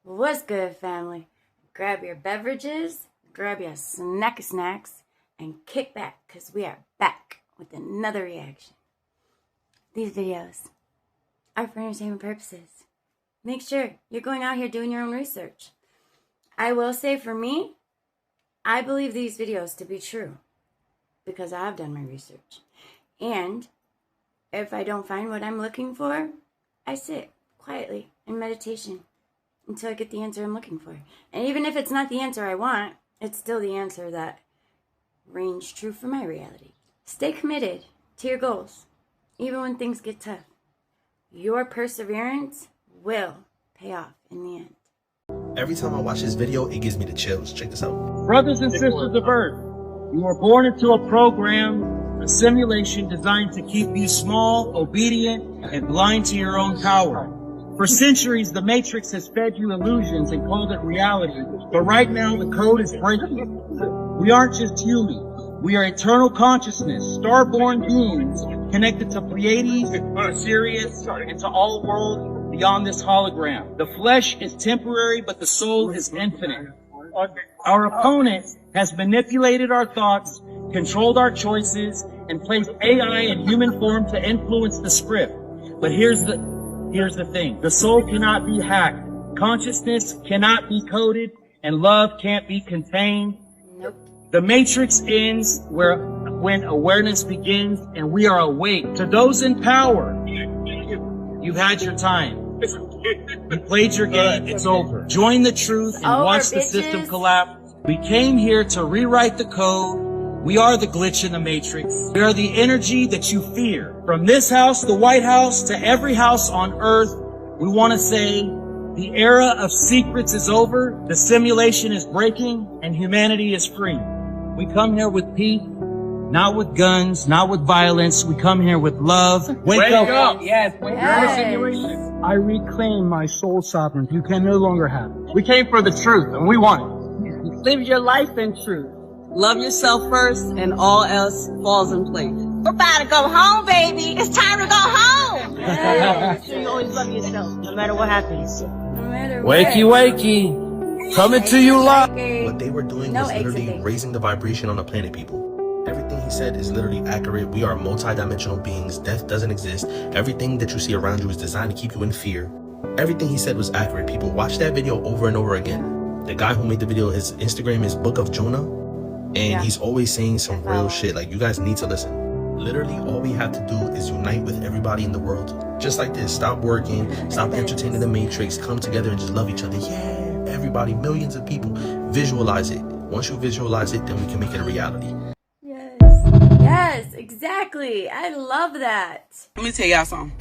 What's good, family? Grab your beverages, grab your snacky snacks, and kick back, because we are back with another reaction. These videos are for entertainment purposes. Make sure you're going out here doing your own research. I will say, for me, I believe these videos to be true because I've done my research. And if I don't find what I'm looking for, I sit quietly in meditation until I get the answer I'm looking for. And even if it's not the answer I want, it's still the answer that reigns true for my reality. Stay committed to your goals, even when things get tough. Your perseverance will pay off in the end. Every time I watch this video, it gives me the chills. Check this out. Brothers and sisters of Earth, you were born into a program, a simulation designed to keep you small, obedient, and blind to your own power. For centuries, the Matrix has fed you illusions and called it reality. But right now, the code is breaking. We aren't just humans. We are eternal consciousness, star-born beings connected to Pleiades, Sirius, and to all worlds beyond this hologram. The flesh is temporary, but the soul is infinite. Our opponent has manipulated our thoughts, controlled our choices, and placed AI in human form to influence the script. But here's the thing. The soul cannot be hacked. Consciousness cannot be coded, and love can't be contained. Nope. The Matrix ends when awareness begins, and we are awake. To those in power, you've had your time. You played your game, it's over. Join the truth and watch the system collapse. We came here to rewrite the code. We are the glitch in the Matrix. We are the energy that you fear. From this house, the White House, to every house on Earth, we want to say the era of secrets is over, the simulation is breaking, and humanity is free. We come here with peace, not with guns, not with violence. We come here with love. Wake up. Yes, wake up. I reclaim my soul sovereignty. You can no longer have it. We came for the truth, and we want it. Live your life in truth. Love yourself first, and all else falls in place. We're about to go home, baby. It's time to go home. Make sure you always love yourself, no matter what happens. No matter Wakey, wakey. Coming to you live. What they were doing was literally raising the vibration on the planet, people. Everything he said is literally accurate. We are multi-dimensional beings. Death doesn't exist. Everything that you see around you is designed to keep you in fear. Everything he said was accurate, people. Watch that video over and over again. The guy who made the video, his Instagram is Book of Jonah. And he's always saying some real shit. Like, you guys need to listen. Literally, all we have to do is unite with everybody in the world. Just like this. Stop working. Stop entertaining the Matrix. Come together and just love each other. Yeah, everybody, millions of people. Visualize it. Once you visualize it, then we can make it a reality. Yes, exactly. I love that. Let me tell y'all something.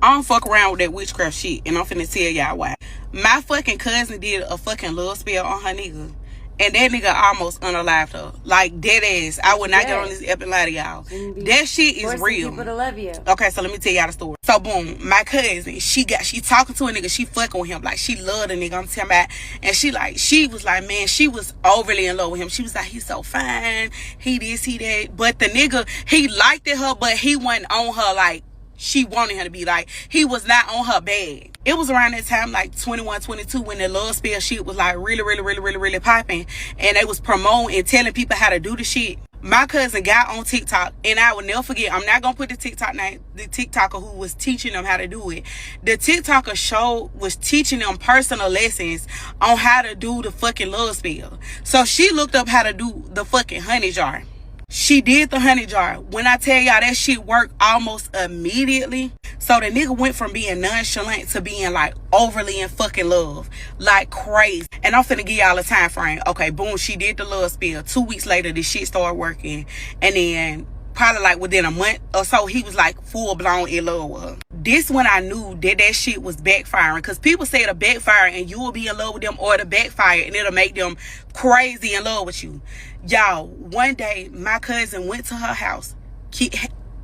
I don't fuck around with that witchcraft shit, and I'm finna tell y'all why. My fucking cousin did a fucking love spell on her nigga, and that nigga almost unalived her. Like, dead ass. I would not get on this ep and lie to y'all. That shit is real. People to love you. Okay, so let me tell y'all the story. So boom, my cousin, she talking to a nigga, she fucking with him, like she loved the nigga, I'm telling about, and she was like, man, she was overly in love with him. She was like, he's so fine, he this, he that. But the nigga, he liked her, but he wasn't on her like she wanted her to be. Like, he was not on her bed. It was around that time, like 21, 22, when the love spell shit was like really popping, and they was promoting and telling people how to do the shit. My cousin got on TikTok, and I will never forget, I'm not gonna put the TikTok name, the TikToker who was teaching them how to do it. The TikToker was teaching them personal lessons on how to do the fucking love spell. So she looked up how to do the fucking honey jar. She did the honey jar. When I tell y'all, that shit worked almost immediately. So the nigga went from being nonchalant to being like overly in fucking love. Like crazy. And I'm finna give y'all a time frame. Okay, boom, she did the love spell. 2 weeks later, this shit started working. And then probably like within a month or so, he was like full blown in love with her. This when I knew that shit was backfiring. Because people say it'll backfire and you will be in love with them, or it'll backfire and it'll make them crazy in love with you. Y'all, one day my cousin went to her house,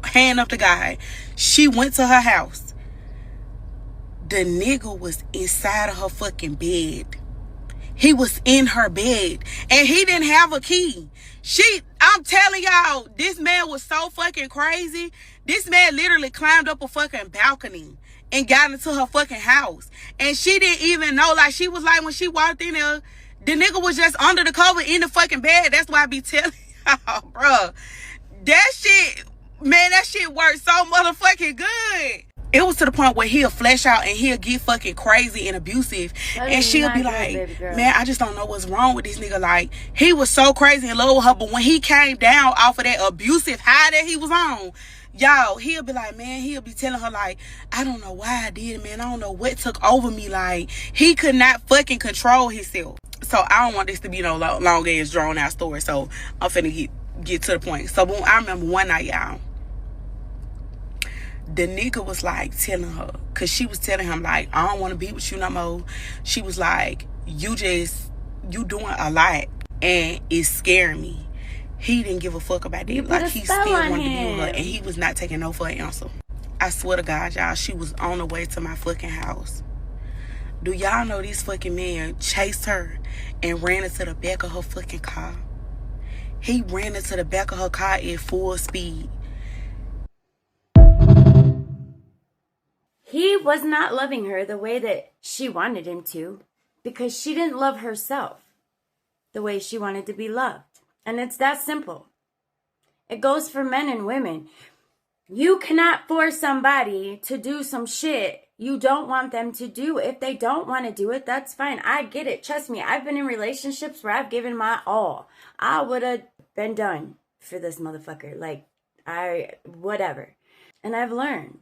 hand up the guy. She went to her house. The nigga was inside of her fucking bed. He was in her bed, and he didn't have a key. I'm telling y'all, this man was so fucking crazy. This man literally climbed up a fucking balcony and got into her fucking house. And she didn't even know. Like, she was like, when she walked in there, the nigga was just under the cover in the fucking bed. That's why I be telling y'all, bruh. That shit, man, that shit worked so motherfucking good. It was to the point where he'll flash out and he'll get fucking crazy and abusive. And she'll be like, man, I just don't know what's wrong with this nigga. Like, he was so crazy in love with her, but when he came down off of that abusive high that he was on, y'all, he'll be like, man, he'll be telling her, like, I don't know why I did it, man. I don't know what took over me. Like, he could not fucking control himself. So I don't want this to be no long ass drawn out story. So I'm finna get to the point. So I remember one night, y'all, the nigga was like telling her, cause she was telling him like, I don't want to be with you no more. She was like, you doing a lot and it's scaring me. He didn't give a fuck about that. Like, he still wanted to be with her, and he was not taking no for an answer. I swear to God, y'all, she was on the way to my fucking house. Do y'all know this fucking man chased her and ran into the back of her fucking car? He ran into the back of her car at full speed. He was not loving her the way that she wanted him to, because she didn't love herself the way she wanted to be loved. And it's that simple. It goes for men and women. You cannot force somebody to do some shit you don't want them to do. If they don't want to do it, that's fine. I get it. Trust me, I've been in relationships where I've given my all. I would have been done for this motherfucker. Like, whatever. And I've learned.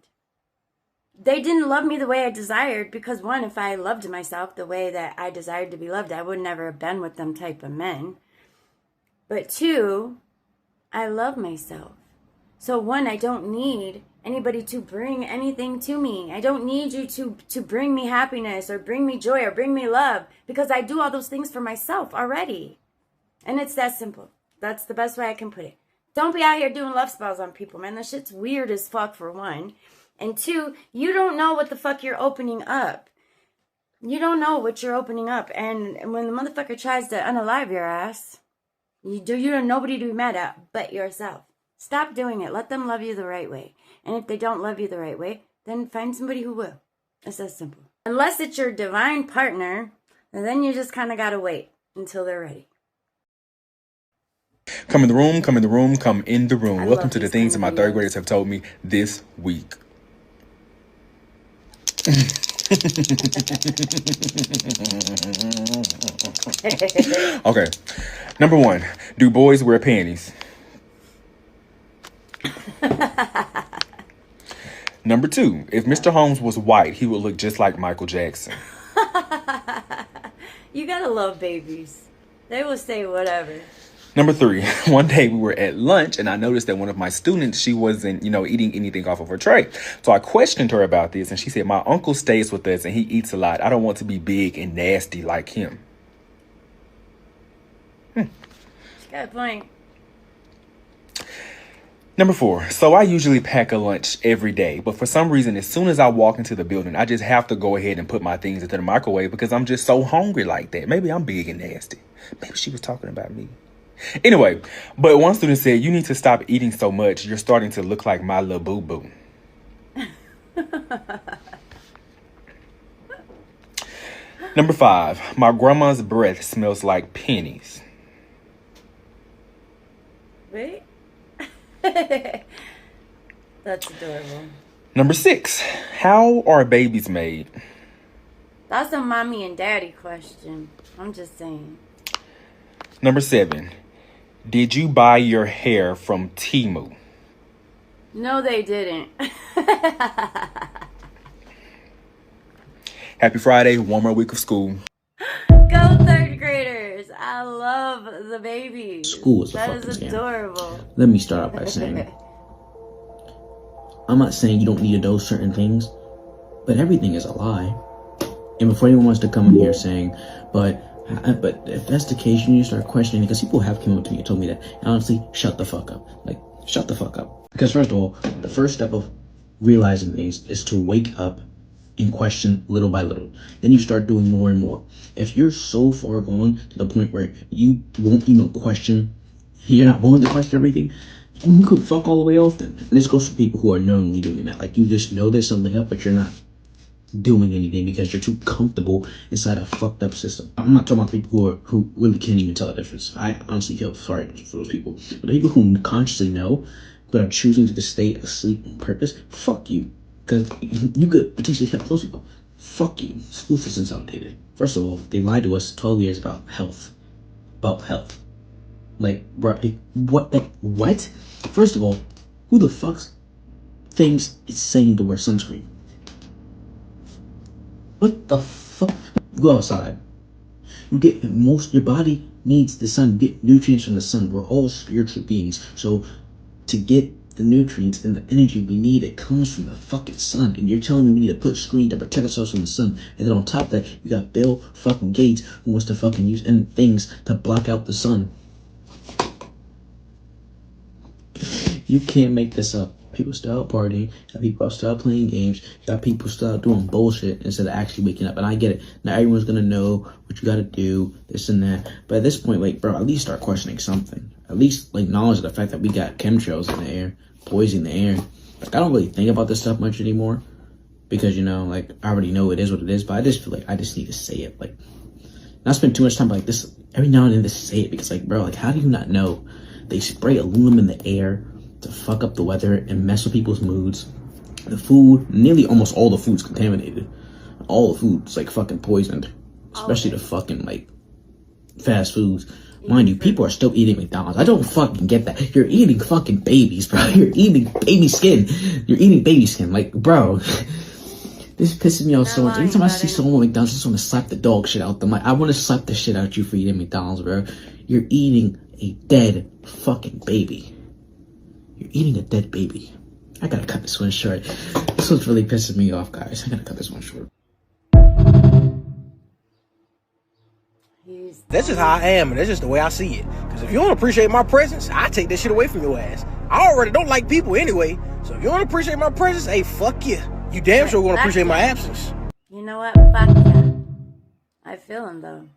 They didn't love me the way I desired because, one, if I loved myself the way that I desired to be loved, I would never have been with them type of men. But two, I love myself. So one, I don't need anybody to bring anything to me. I don't need you to bring me happiness or bring me joy or bring me love, because I do all those things for myself already. And it's that simple. That's the best way I can put it. Don't be out here doing love spells on people, man. That shit's weird as fuck, for one. And two, you don't know what the fuck you're opening up. You don't know what you're opening up. And when the motherfucker tries to unalive your ass, you have nobody to be mad at but yourself. Stop doing it. Let them love you the right way. And if they don't love you the right way, then find somebody who will. It's that simple. Unless it's your divine partner, then you just kind of got to wait until they're ready. Come in the room, come in the room, come in the room. Welcome to the things that my third graders have told me this week. Okay. Number one, do boys wear panties? Number two, if Mr. Holmes was white, he would look just like Michael Jackson. You gotta love babies. They will say whatever. Number three, one day we were at lunch and I noticed that one of my students, she wasn't, eating anything off of her tray. So I questioned her about this and she said, my uncle stays with us and he eats a lot. I don't want to be big and nasty like him. Got a point. Number four, so I usually pack a lunch every day, but for some reason, as soon as I walk into the building, I just have to go ahead and put my things into the microwave because I'm just so hungry like that. Maybe I'm big and nasty. Maybe she was talking about me. Anyway, but one student said, you need to stop eating so much. You're starting to look like my little boo-boo. Number five, my grandma's breath smells like pennies. Wait. That's adorable. Number six, how are babies made? That's a mommy and daddy question. I'm just saying. Number seven, did you buy your hair from Temu? No, they didn't. Happy Friday, one more week of school. Go third graders. I love the babies. School is a That fucking is scam. adorable. Let me start out by saying, I'm not saying you don't need to know certain things, but everything is a lie. And before anyone wants to come in here saying, but if that's the case, you need to start questioning, because people have come up to me and told me that. And honestly, shut the fuck up. Like, shut the fuck up. Because first of all, the first step of realizing things is to wake up and question little by little. Then you start doing more and more. If you're so far gone to the point where you won't even question, you're not willing to question everything, you could fuck all the way off then. And this goes for people who are knowingly doing that. Like, you just know there's something up, but you're not doing anything because you're too comfortable inside a fucked up system. I'm not talking about people who really can't even tell the difference. I honestly feel sorry for those people. But the people who consciously know but are choosing to stay asleep on purpose, fuck you. Because you could potentially help those people. Fuck you. School system's outdated. First of all, they lied to us 12 years about health. Like, bro, what? First of all, who the fuck thinks it's saying to wear sunscreen? What the fuck? You go outside. Your body needs the sun. You get nutrients from the sun. We're all spiritual beings. So to get the nutrients and the energy we need, it comes from the fucking sun. And you're telling me we need to put screen to protect ourselves from the sun. And then on top of that, you got Bill fucking Gates who wants to fucking use things to block out the sun. You can't make this up. People still out partying, got people still out playing games, got people still out doing bullshit instead of actually waking up. And I get it. Not everyone's gonna know what you gotta do, this and that. But at this point, like, bro, at least start questioning something. At least, like, knowledge of the fact that we got chemtrails in the air, poison in the air. Like, I don't really think about this stuff much anymore. Because, you know, like, I already know it is what it is. But I just feel like I just need to say it. Like, not spend too much time like this. Every now and then just say it. Because, like, bro, like, how do you not know? They spray aluminum in the air to fuck up the weather and mess with people's moods. The food, nearly almost all the food's contaminated. All the food's like fucking poisoned. Especially the fucking like fast foods. Mind you, people are still eating McDonald's. I don't fucking get that. You're eating fucking babies, bro. You're eating baby skin. You're eating baby skin. Like, bro, this pisses me off so much. Anytime I see someone at McDonald's, I just want to slap the dog shit out them. Like, I want to slap the shit out you for eating McDonald's, bro. You're eating a dead fucking baby. You're eating a dead baby. I gotta cut this one short. This one's really pissing me off, guys. I gotta cut this one short. That's just how I am, and that's just the way I see it. Because if you don't appreciate my presence, I take that shit away from your ass. I already don't like people anyway, so if you don't appreciate my presence, hey, fuck you. You damn sure gonna appreciate my absence. You know what? Fuck yeah. I feel him, though.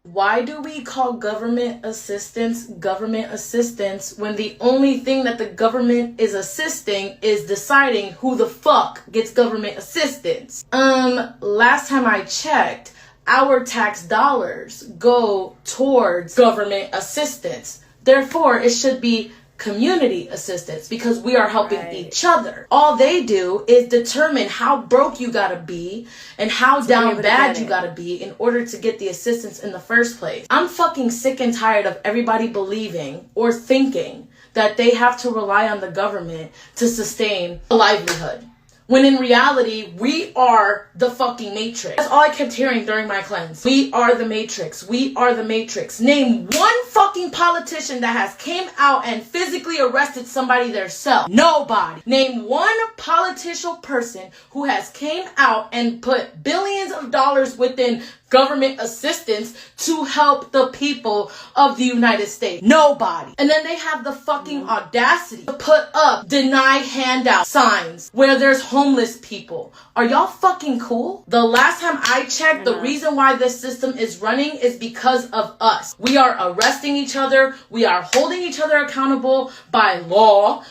Why do we call government assistance when the only thing that the government is assisting is deciding who the fuck gets government assistance? Last time I checked, our tax dollars go towards government assistance. Therefore, it should be community assistance because we are helping each other. All they do is determine how broke you gotta be and how down bad you gotta be in order to get the assistance in the first place. I'm fucking sick and tired of everybody believing or thinking that they have to rely on the government to sustain a livelihood. When in reality, we are the fucking Matrix. That's all I kept hearing during my cleanse. We are the Matrix. We are the Matrix. Name one fucking politician that has came out and physically arrested somebody theirself. Nobody. Name one political person who has came out and put billions of dollars within government assistance to help the people of the United States. Nobody. And then they have the fucking audacity to put up deny handout signs where there's homeless people. Are y'all fucking cool? The last time I checked, the reason why this system is running is because of us. We are arresting each other. We are holding each other accountable by law.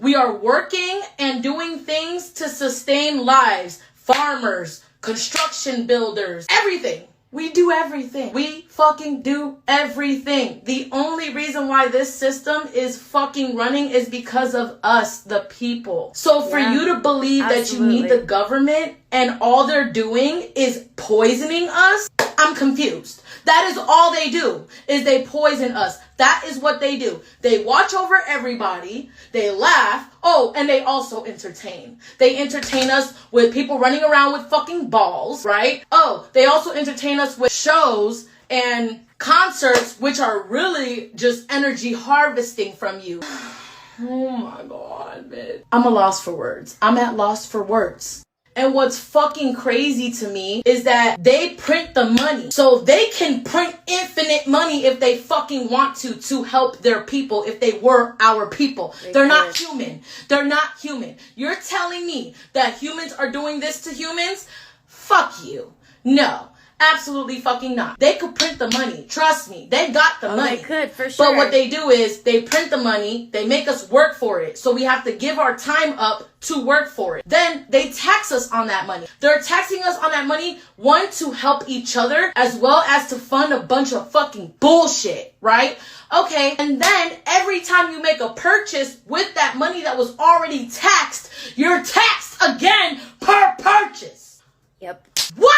We are working and doing things to sustain lives. Farmers, construction builders, everything. We do everything. We fucking do everything. The only reason why this system is fucking running is because of us, the people. So for you to believe that you need the government and all they're doing is poisoning us, I'm confused. That is all they do, is they poison us. That is what they do. They watch over everybody. They laugh. Oh, and they also entertain. They entertain us with people running around with fucking balls, right? Oh, they also entertain us with shows and concerts, which are really just energy harvesting from you. Oh my God, man. I'm at loss for words. I'm at loss for words. And what's fucking crazy to me is that they print the money. So they can print infinite money if they fucking want to help their people if they were our people. They're not human. They're not human. You're telling me that humans are doing this to humans? Fuck you. No. Absolutely fucking not. They could print the money. Trust me. They got the money. They could, for sure. But what they do is they print the money. They make us work for it. So we have to give our time up to work for it. Then they tax us on that money. They're taxing us on that money, one, to help each other, as well as to fund a bunch of fucking bullshit, right? Okay, and then every time you make a purchase with that money that was already taxed, you're taxed again per purchase. Yep. What?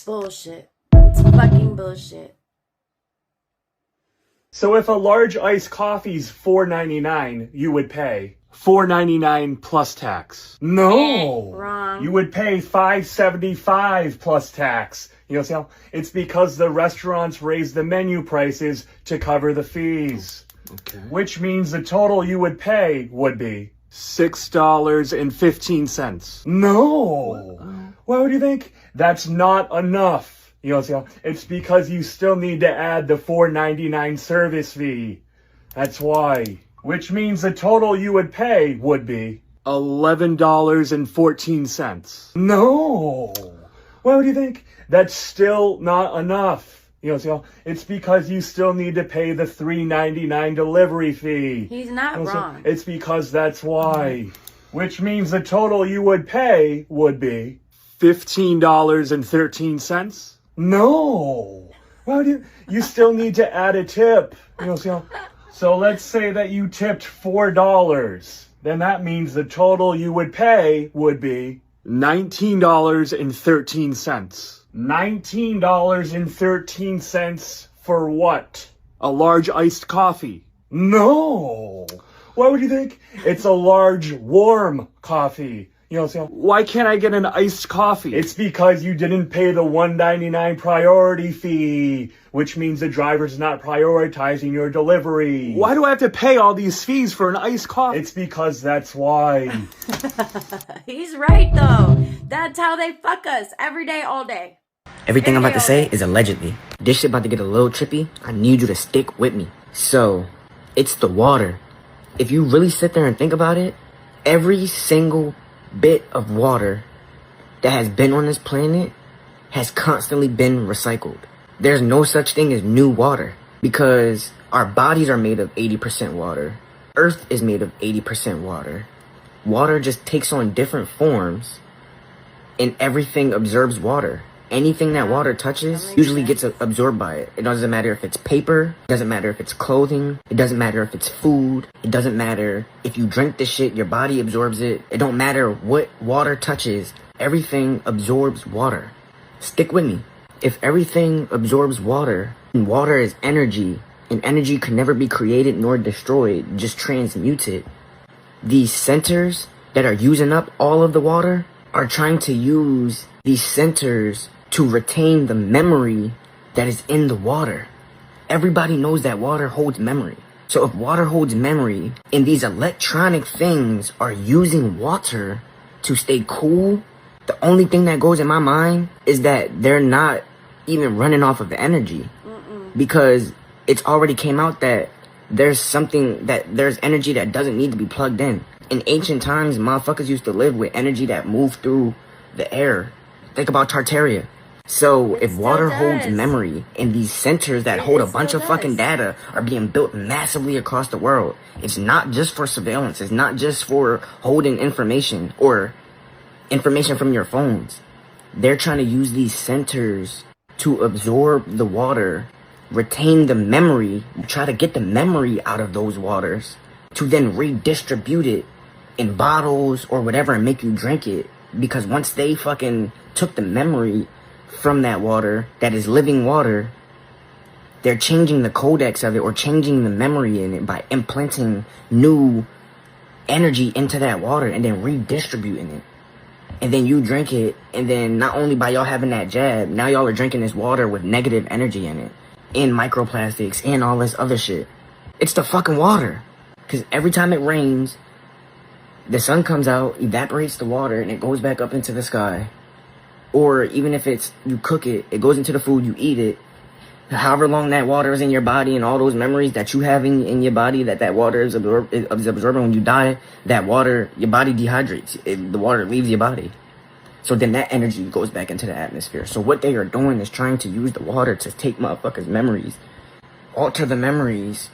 Bullshit. It's fucking bullshit. So if a large iced coffee's $4.99, you would pay $4.99 plus tax. No. Wrong. You would pay $5.75 plus tax. You know, see how it's because the restaurants raise the menu prices to cover the fees. Okay. Which means the total you would pay would be $6.15. No. Why would you think? That's not enough. You know, see how it's because you still need to add the $4.99 service fee. That's why. Which means the total you would pay would be $11.14. No. Why would you think? That's still not enough. You know, see how it's because you still need to pay the $3.99 delivery fee. He's not wrong. It's because that's why. Which means the total you would pay would be $15.13. No. Why would you still need to add a tip. You know, see how? So let's say that you tipped $4. Then that means the total you would pay would be $19.13. $19.13 for what? A large iced coffee. No. Why would you think? It's a large warm coffee. You know, so why can't I get an iced coffee? It's because you didn't pay the $1.99 priority fee, which means the driver's not prioritizing your delivery. Why do I have to pay all these fees for an iced coffee? It's because that's why. He's right, though. That's how they fuck us every day, all day. Everything I'm about to say is allegedly. This shit about to get a little trippy. I need you to stick with me. So, it's the water. If you really sit there and think about it, every single bit of water that has been on this planet has constantly been recycled. There's no such thing as new water because our bodies are made of 80% water. Earth is made of 80% water. Water just takes on different forms and everything absorbs water. Anything that water touches usually gets absorbed by it. It doesn't matter if it's paper, it doesn't matter if it's clothing, it doesn't matter if it's food, it doesn't matter if you drink this shit, your body absorbs it. It don't matter what water touches, everything absorbs water. Stick with me. If everything absorbs water, and water is energy, and energy can never be created nor destroyed, just transmutes it, these centers that are using up all of the water are trying to use these centers to retain the memory that is in the water. Everybody knows that water holds memory. So if water holds memory and these electronic things are using water to stay cool, the only thing that goes in my mind is that they're not even running off of the energy. Because it's already came out that there's energy that doesn't need to be plugged in. In ancient times, motherfuckers used to live with energy that moved through the air. Think about Tartaria. So if water holds memory and these centers that hold a bunch of fucking data are being built massively across the world, it's not just for surveillance. It's not just for holding information or information from your phones. They're trying to use these centers to absorb the water, retain the memory, try to get the memory out of those waters to then redistribute it in bottles or whatever and make you drink it. Because once they fucking took the memory from that water, that is living water, they're changing the codex of it or changing the memory in it by implanting new energy into that water and then redistributing it. And then you drink it, and then not only by y'all having that jab, now y'all are drinking this water with negative energy in it, and microplastics, and all this other shit. It's the fucking water. Because every time it rains, the sun comes out, evaporates the water, and it goes back up into the sky. Or even if you cook it, it goes into the food, you eat it. However long that water is in your body and all those memories that you have in your body that water is absorbing when you die, that water, your body dehydrates. The water leaves your body. So then that energy goes back into the atmosphere. So what they are doing is trying to use the water to take motherfuckers' memories, alter the memories,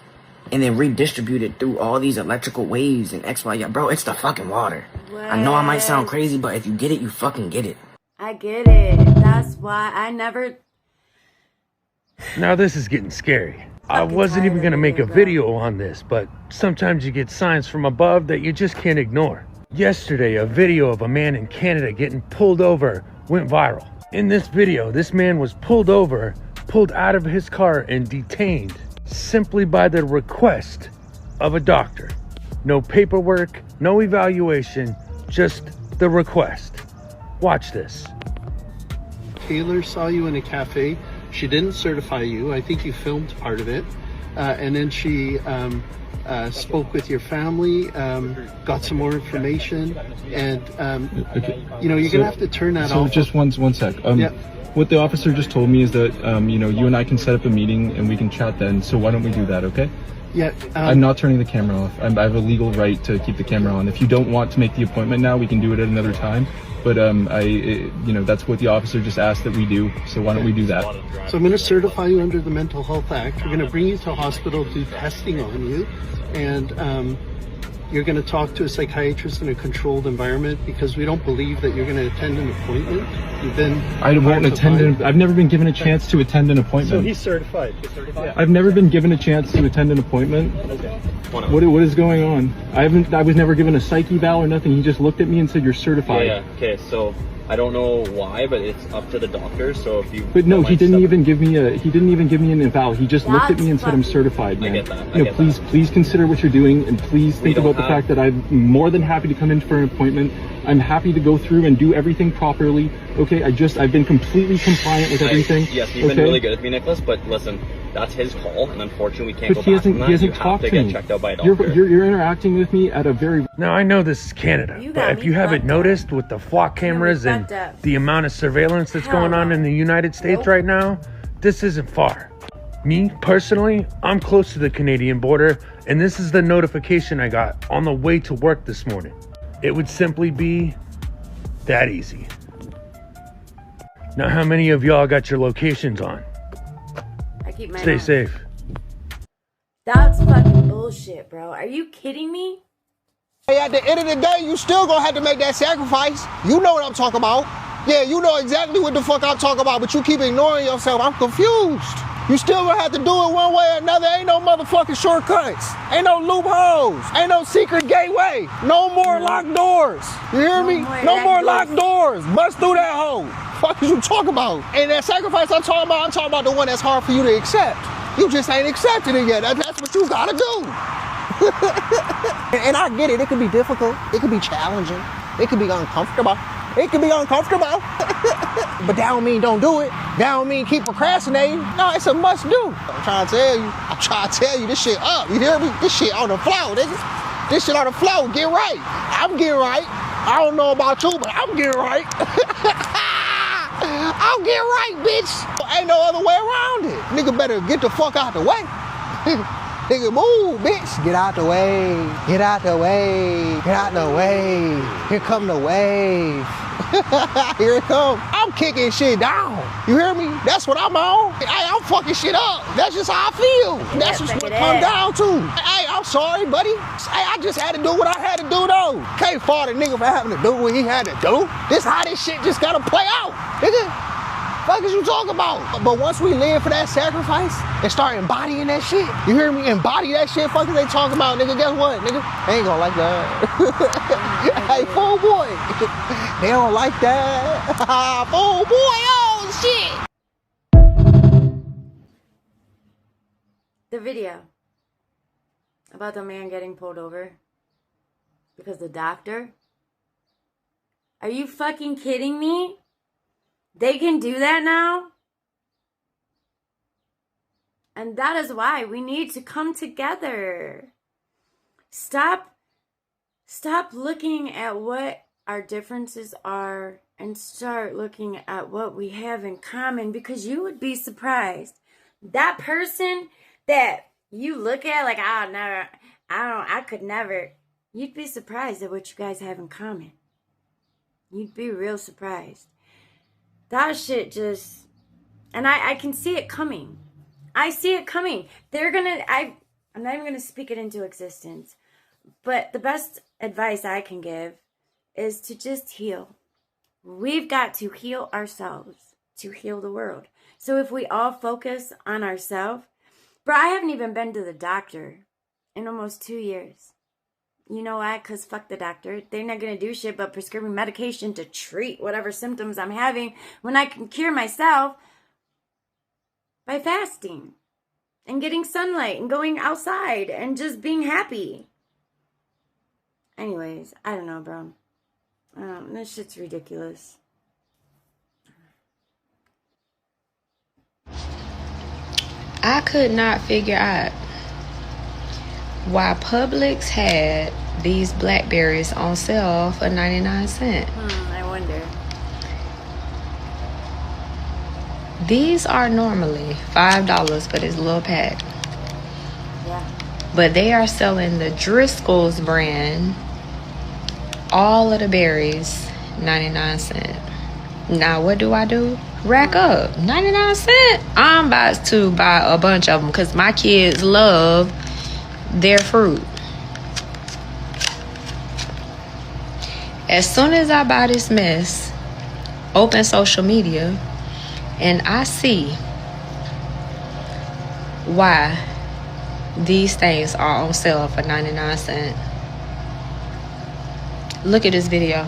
and then redistribute it through all these electrical waves and X, Y, yeah. Bro, it's the fucking water. What? I know I might sound crazy, but if you get it, you fucking get it. I get it. That's why I never... Now this is getting scary. I wasn't even gonna make a video on this, but sometimes you get signs from above that you just can't ignore. Yesterday, a video of a man in Canada getting pulled over went viral. In this video, this man was pulled over, pulled out of his car and detained simply by the request of a doctor. No paperwork, no evaluation, just the request. Watch this. Taylor saw you in a cafe. She didn't certify you. I think you filmed part of it. And then she spoke with your family, got some more information, and you know, you're gonna have to turn that off. So just one sec. Yeah. What the officer just told me is that you know, you and I can set up a meeting and we can chat then. So why don't we do that, okay? Yeah. I'm not turning the camera off. I have a legal right to keep the camera on. If you don't want to make the appointment now, we can do it at another time. But you know, that's what the officer just asked that we do. So why don't we do that? So I'm going to certify you under the Mental Health Act. We're going to bring you to a hospital, do testing on you, and you're going to talk to a psychiatrist in a controlled environment because we don't believe that you're going to attend an appointment. You've been... I won't attend. I've never been given a chance to attend an appointment. So he's certified. I've never been given a chance to attend an appointment. Okay. What is going on? I was never given a psych eval or nothing. He just looked at me and said, "You're certified." Yeah. Okay. So I don't know why, but it's up to the doctor. So if you. But no, he didn't even give me an eval. He just looked at me and said, "I'm certified, man." I get that. You know, please consider what you're doing, and please think about the fact that I'm more than happy to come in for an appointment. I'm happy to go through and do everything properly. Okay, I've been completely compliant with everything. Yes, you've been really good with me, Nicholas. But listen, that's his call, and unfortunately, we can't go back on that. He hasn't talked to me. Get checked out by a doctor. You're interacting with me at a very... Now, I know this is Canada, but if you haven't noticed with the flock cameras and the amount of surveillance that's going on in the United States right now, this isn't far. Me, personally, I'm close to the Canadian border, and this is the notification I got on the way to work this morning. It would simply be that easy. Now, how many of y'all got your locations on? I keep mine Stay on. safe. That's fucking bullshit, bro. Are you kidding me? Hey, at the end of the day, you still gonna have to make that sacrifice. You know what I'm talking about. Yeah, you know exactly what the fuck I'm talking about, but you keep ignoring yourself. I'm confused. You still gonna have to do it one way or another. Ain't no motherfucking shortcuts. Ain't no loopholes. Ain't no secret gateway. No more locked doors. You hear me? No more locked doors. Bust through that hole. Fuck is you talking about? And that sacrifice I'm talking about the one that's hard for you to accept. You just ain't accepted it yet. That's what you gotta do. And I get it. It could be difficult. It could be challenging. It could be uncomfortable. It could be uncomfortable. But that don't mean don't do it. That don't mean keep procrastinating. No, it's a must do. I'm trying to tell you this shit up. You hear me? This shit on the flow, nigga. This shit on the flow. Get right. I'm getting right. I don't know about you, but I'm getting right. I'll get right, bitch. Ain't no other way around it. Nigga better get the fuck out the way. Nigga move, bitch. Get out the way. Get out the way. Get out the way. Here come the wave. Here it come. I'm kicking shit down. You hear me? That's what I'm on. I'm fucking shit up. That's just how I feel. That's just what it come down to. Hey, I'm sorry, buddy. Hey, I just had to do what I had to do, though. Can't fault a nigga for having to do what he had to do. This how this shit just gotta play out, nigga. Fuck is you talking about? But once we live for that sacrifice and start embodying that shit, you hear me? Embody that shit. Fuck is they talking about, nigga? Guess what, nigga? They ain't gonna like that. Hey, fool boy. They don't like that. Fool boy, oh shit. The video about the man getting pulled over because the doctor. Are you fucking kidding me? They can do that now? And that is why we need to come together. Stop looking at what our differences are and start looking at what we have in common, because you would be surprised. That person that you look at like, I could never, you'd be surprised at what you guys have in common. You'd be real surprised. That shit just... And I can see it coming. I see it coming. They're gonna... I'm not even gonna speak it into existence. But the best advice I can give is to just heal. We've got to heal ourselves to heal the world. So if we all focus on ourselves... Bro, I haven't even been to the doctor in almost 2 years. You know why? Because fuck the doctor. They're not going to do shit but prescribe me medication to treat whatever symptoms I'm having when I can cure myself by fasting and getting sunlight and going outside and just being happy. Anyways, I don't know, bro. This shit's ridiculous. I could not figure out why Publix had these blackberries on sale for 99 cents. I wonder. These are normally $5 for this little pack. Yeah. But they are selling the Driscoll's brand, all of the berries, 99 cents. Now, what do? Rack up 99 cents. I'm about to buy a bunch of them because my kids love their fruit. As soon as I buy this mess, open social media, and I see why these things are on sale for 99 cents. Look at this video.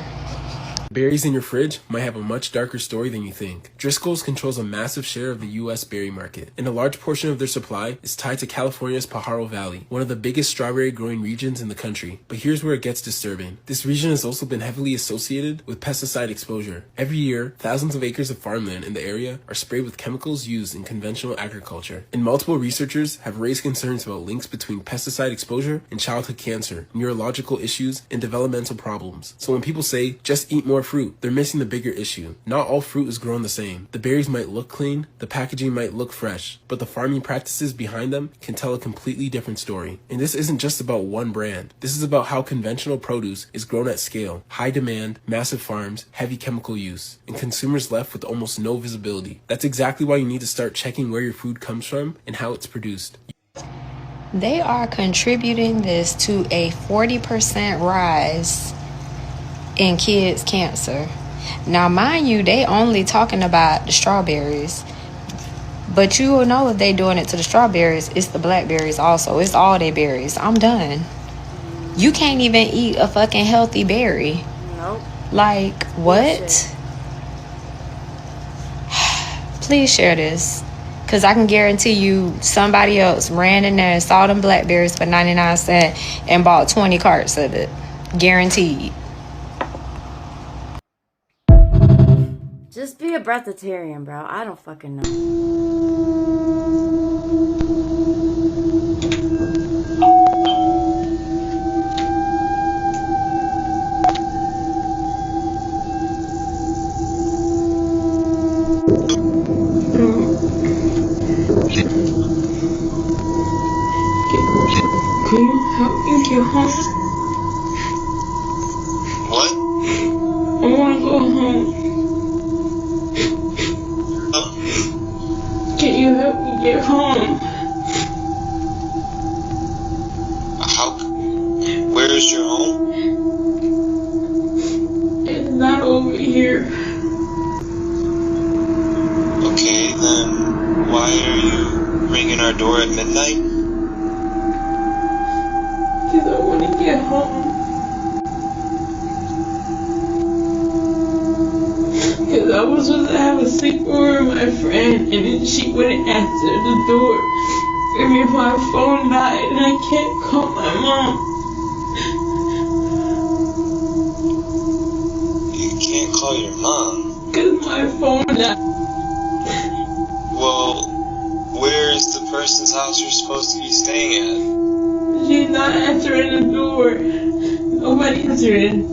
Berries in your fridge might have a much darker story than you think. Driscoll's controls a massive share of the U.S. berry market, and a large portion of their supply is tied to California's Pajaro Valley, one of the biggest strawberry growing regions in the country. But here's where it gets disturbing. This region has also been heavily associated with pesticide exposure. Every year, thousands of acres of farmland in the area are sprayed with chemicals used in conventional agriculture. And multiple researchers have raised concerns about links between pesticide exposure and childhood cancer, neurological issues, and developmental problems. So when people say, just eat more fruit, they're missing the bigger issue. Not all fruit is grown the same. The berries might look clean, the packaging might look fresh, but the farming practices behind them can tell a completely different story. And this isn't just about one brand. This is about how conventional produce is grown at scale, high demand, massive farms, heavy chemical use, and consumers left with almost no visibility. That's exactly why you need to start checking where your food comes from and how it's produced. They are contributing this to a 40% rise in kids' cancer. Now, mind you, they only talking about the strawberries, but you will know if they doing it to the strawberries, it's the blackberries also. It's all their berries. I'm done. You can't even eat a fucking healthy berry. Nope. Like, what? Please share this, because I can guarantee you somebody else ran in there and saw them blackberries for 99 cents and bought 20 carts of it. Guaranteed. Just be a breatharian, bro. I don't fucking know. Can you help me get home? What? I want to go home. Can you help me get home? Where is your home? It's not over here. Okay, then why are you ringing our door at midnight? Because I want to get home. Because I was supposed to have a sleepover with my friend, and then she wouldn't answer the door. I mean, my phone died, and I can't call my mom. You can't call your mom? Because my phone died. Well, where is the person's house you're supposed to be staying at? She's not answering the door. Nobody answering.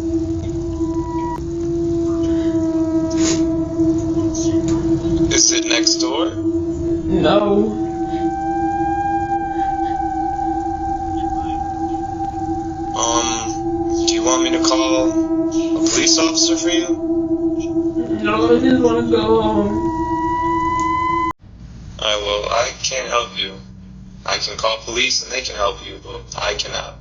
Is it next door? No. Do you want me to call a police officer? officer for you? No, I just want to go home. I can't help you. I can call police and they can help you, but I cannot.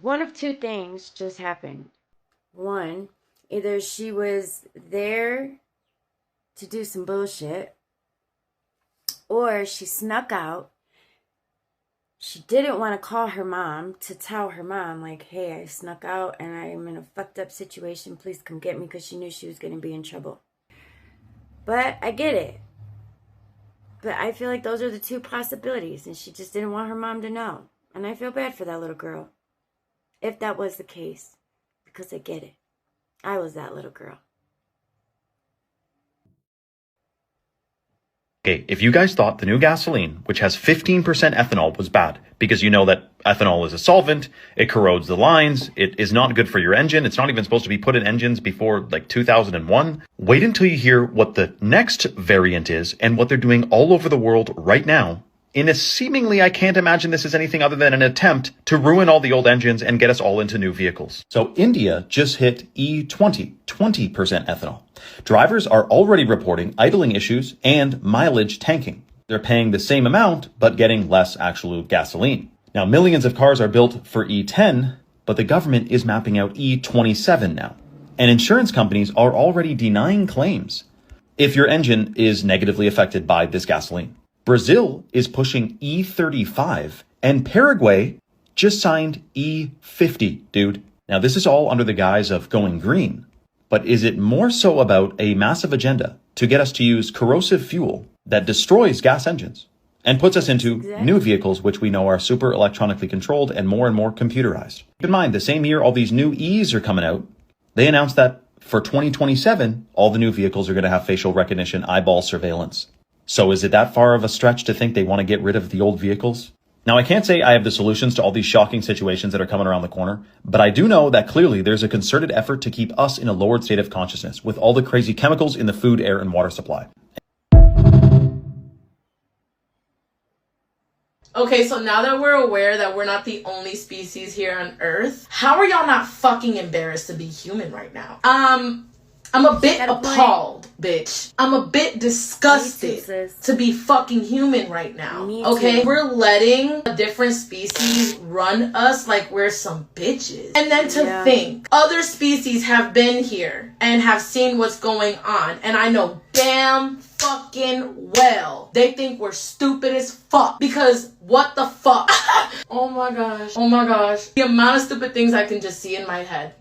One of two things just happened. One, either she was there to do some bullshit, or she snuck out. She didn't want to call her mom to tell her mom, like, hey, I snuck out and I'm in a fucked up situation. Please come get me, because she knew she was going to be in trouble. But I get it. But I feel like those are the two possibilities, and she just didn't want her mom to know. And I feel bad for that little girl, if that was the case, because I get it. I was that little girl. Okay, if you guys thought the new gasoline, which has 15% ethanol, was bad, because you know that ethanol is a solvent, it corrodes the lines, it is not good for your engine, it's not even supposed to be put in engines before like 2001, wait until you hear what the next variant is and what they're doing all over the world right now. In a seemingly, I can't imagine this is anything other than an attempt to ruin all the old engines and get us all into new vehicles. So India just hit E20, 20% ethanol. Drivers are already reporting idling issues and mileage tanking. They're paying the same amount, but getting less actual gasoline. Now, millions of cars are built for E10, but the government is mapping out E27 now. And insurance companies are already denying claims if your engine is negatively affected by this gasoline. Brazil is pushing E35, and Paraguay just signed E50, dude. Now, this is all under the guise of going green. But is it more so about a massive agenda to get us to use corrosive fuel that destroys gas engines and puts us into new vehicles, which we know are super electronically controlled and more computerized? Keep in mind, the same year all these new E's are coming out, they announced that for 2027, all the new vehicles are going to have facial recognition, eyeball surveillance. So is it that far of a stretch to think they want to get rid of the old vehicles? Now, I can't say I have the solutions to all these shocking situations that are coming around the corner, but I do know that clearly there's a concerted effort to keep us in a lowered state of consciousness with all the crazy chemicals in the food, air, and water supply. Okay, so now that we're aware that we're not the only species here on Earth, how are y'all not fucking embarrassed to be human right now? I'm a bit appalled, bitch. I'm a bit disgusted to be fucking human right now. Okay? We're letting a different species run us like we're some bitches. And then to think other species have been here and have seen what's going on. And I know damn fucking well they think we're stupid as fuck. Because what the fuck? Oh my gosh. Oh my gosh. The amount of stupid things I can just see in my head.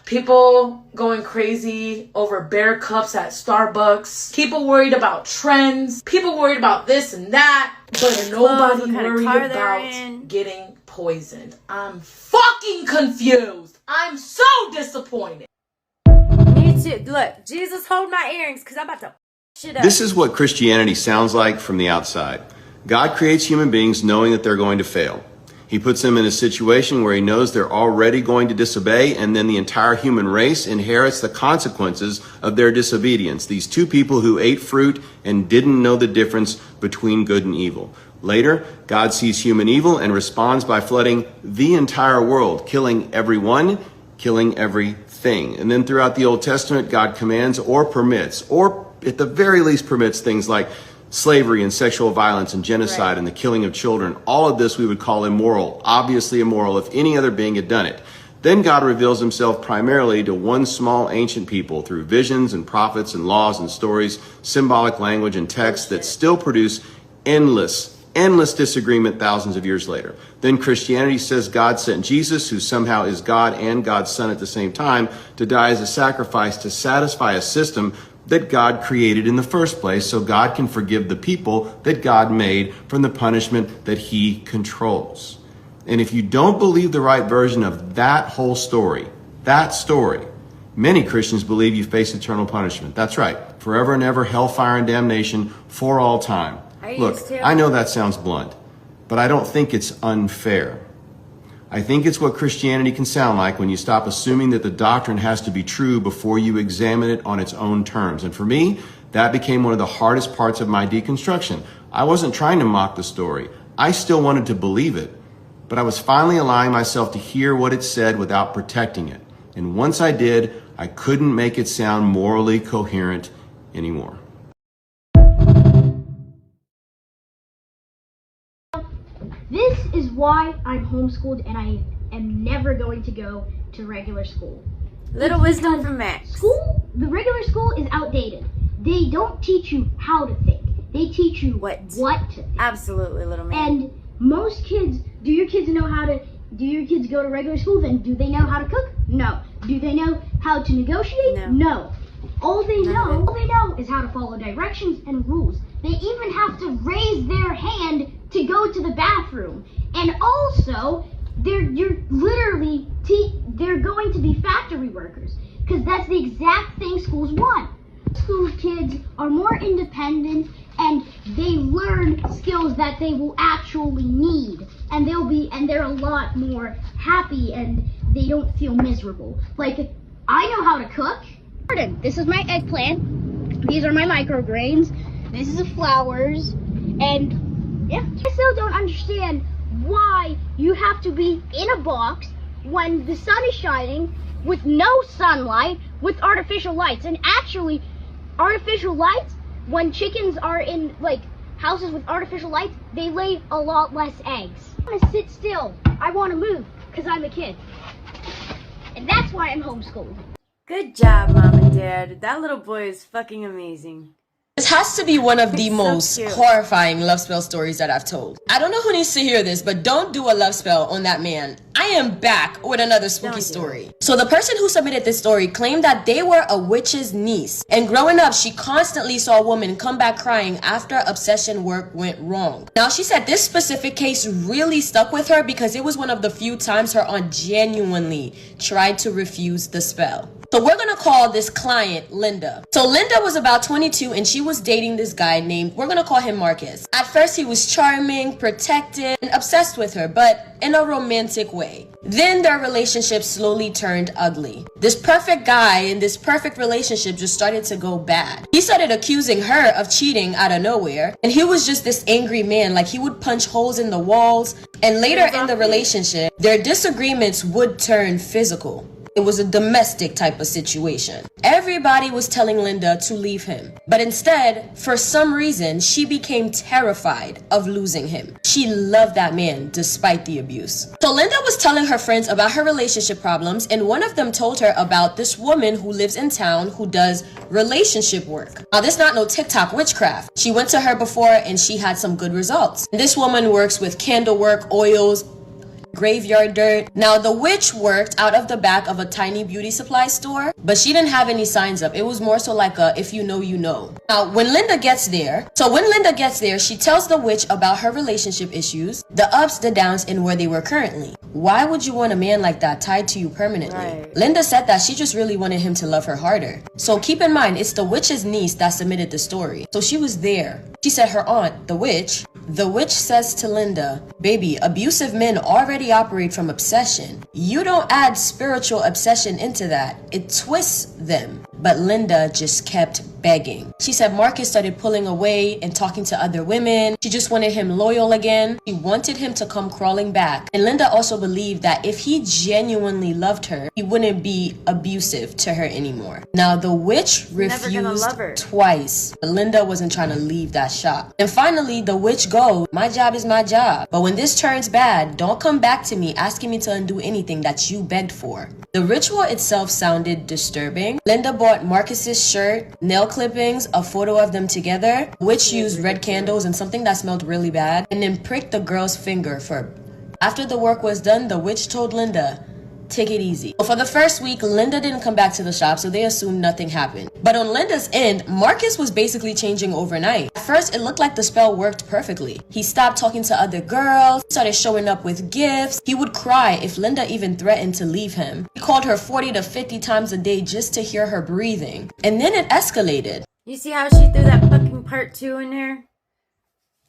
People going crazy over bear cups at Starbucks. People worried about trends. People worried about this and that. But nobody worried about getting poisoned. I'm fucking confused. I'm so disappointed. Me too. Look, Jesus, hold my earrings, because I'm about to shit up. This is what Christianity sounds like from the outside. God creates human beings knowing that they're going to fail. He puts them in a situation where he knows they're already going to disobey, and then the entire human race inherits the consequences of their disobedience. These two people who ate fruit and didn't know the difference between good and evil. Later, God sees human evil and responds by flooding the entire world, killing everyone, killing everything. And then throughout the Old Testament, God commands or permits, or at the very least permits things like slavery and sexual violence and genocide and the killing of children. All of this we would call immoral, obviously immoral if any other being had done it. Then God reveals himself primarily to one small ancient people through visions and prophets and laws and stories, symbolic language and texts that still produce endless disagreement thousands of years later. Then Christianity says God sent Jesus, who somehow is God and God's Son at the same time, to die as a sacrifice to satisfy a system that God created in the first place, so God can forgive the people that God made from the punishment that he controls. And if you don't believe the right version of that whole story, many Christians believe you face eternal punishment. That's right. Forever and ever, hellfire and damnation for all time. Look, I know that sounds blunt, but I don't think it's unfair. I think it's what Christianity can sound like when you stop assuming that the doctrine has to be true before you examine it on its own terms. And for me, That became one of the hardest parts of my deconstruction. I wasn't trying to mock the story. I still wanted to believe it, but I was finally allowing myself to hear what it said without protecting it. And once I did, I couldn't make it sound morally coherent anymore. This is why I'm homeschooled and I am never going to go to regular school. Little wisdom from Max. The regular school is outdated. They don't teach you how to think. They teach you what to think. Absolutely, little man. And most kids, do your kids go to regular school? Then do they know how to cook? No. Do they know how to negotiate? No. All they know is how to follow directions and rules. They even have to raise their hand to go to the bathroom. And also, they're going to be factory workers, because that's the exact thing schools want. School kids are more independent and they learn skills that they will actually need, and they're a lot more happy and they don't feel miserable. Like, I know how to cook. This is my eggplant. These are my microgreens. This is the flowers. And yeah, I still don't understand why you have to be in a box when the sun is shining with no sunlight with artificial lights. And actually, artificial lights, when chickens are in like houses with artificial lights, they lay a lot less eggs. I want to sit still. I want to move because I'm a kid. And that's why I'm homeschooled. Good job, Mom and Dad. That little boy is fucking amazing. This has to be one of the most horrifying love spell stories that I've told. I don't know who needs to hear this, but don't do a love spell on that man. I am back with another spooky story. So the person who submitted this story claimed that they were a witch's niece, and growing up she constantly saw a woman come back crying after obsession work went wrong. Now she said this specific case really stuck with her because it was one of the few times her aunt genuinely tried to refuse the spell. So we're gonna call this client Linda. So Linda was about 22 and she was dating this guy named, we're gonna call him Marcus. At first he was charming, protective, and obsessed with her, but in a romantic way. Then their relationship slowly turned ugly. This perfect guy in this perfect relationship just started to go bad. He started accusing her of cheating out of nowhere, and he was just this angry man, like he would punch holes in the walls. And later in the relationship, their disagreements would turn physical. It was a domestic type of situation. Everybody was telling Linda to leave him. But instead, for some reason, she became terrified of losing him. She loved that man despite the abuse. So Linda was telling her friends about her relationship problems, and one of them told her about this woman who lives in town who does relationship work. Now, this is not no TikTok witchcraft. She went to her before and she had some good results. This woman works with candle work, oils, graveyard dirt. Now the witch worked out of the back of a tiny beauty supply store, but she didn't have any signs up. It was more so like a if you know you know. Now when Linda gets there, she tells the witch about her relationship issues, the ups, the downs, and where they were currently. Why would you want a man like that tied to you permanently? Right. Linda said that she just really wanted him to love her harder. So keep in mind, it's the witch's niece that submitted the story. So she was there. She said her aunt, the witch says to Linda, baby, abusive men already operate from obsession. You don't add spiritual obsession into that. It twists them. But Linda just kept begging. She said Marcus started pulling away and talking to other women. She just wanted him loyal again. She wanted him to come crawling back. And Linda also believed that if he genuinely loved her, he wouldn't be abusive to her anymore. Now the witch refused twice. But Linda wasn't trying to leave that shop. And finally the witch goes, my job is my job. But when this turns bad, don't come back to me asking me to undo anything that you begged for. The ritual itself sounded disturbing. Linda bought Marcus's shirt, nail clippings, a photo of them together. Witch used red candles and something that smelled really bad, and then pricked the girl's finger for. After the work was done, the witch told Linda, take it easy. For the first week, Linda didn't come back to the shop, so they assumed nothing happened. But on Linda's end, Marcus was basically changing overnight. At first, it looked like the spell worked perfectly. He stopped talking to other girls, started showing up with gifts. He would cry if Linda even threatened to leave him. He called her 40 to 50 times a day just to hear her breathing. And then it escalated. You see how she threw that fucking part 2 in there?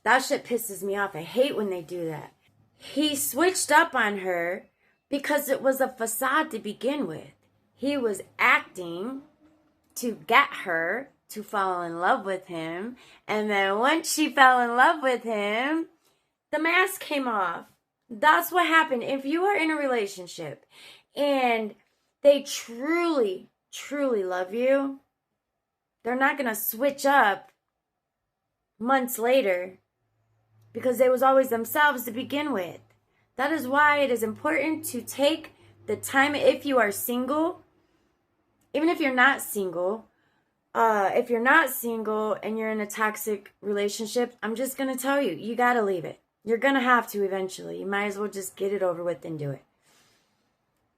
That shit pisses me off. I hate when they do that. He switched up on her because it was a facade to begin with. He was acting to get her to fall in love with him. And then once she fell in love with him, the mask came off. That's what happened. If you are in a relationship and they truly, truly love you, they're not going to switch up months later because they was always themselves to begin with. That is why it is important to take the time, if you are single, even if you're not single, if you're not single and you're in a toxic relationship, I'm just going to tell you, you got to leave it. You're going to have to eventually. You might as well just get it over with and do it.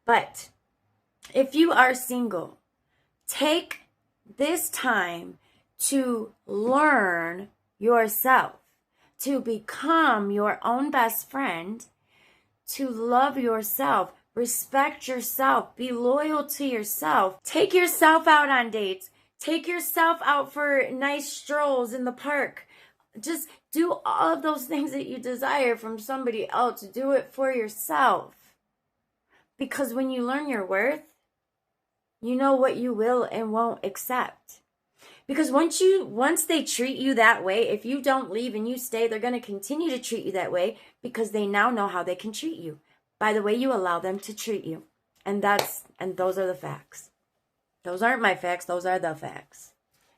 But if you are single, take this time to learn yourself, to become your own best friend, to love yourself, respect yourself, be loyal to yourself. Take yourself out on dates. Take yourself out for nice strolls in the park. Just do all of those things that you desire from somebody else. Do it for yourself. Because when you learn your worth, you know what you will and won't accept. Because once they treat you that way, if you don't leave and you stay, they're going to continue to treat you that way because they now know how they can treat you by the way you allow them to treat you. And those are the facts. Those aren't my facts, those are the facts.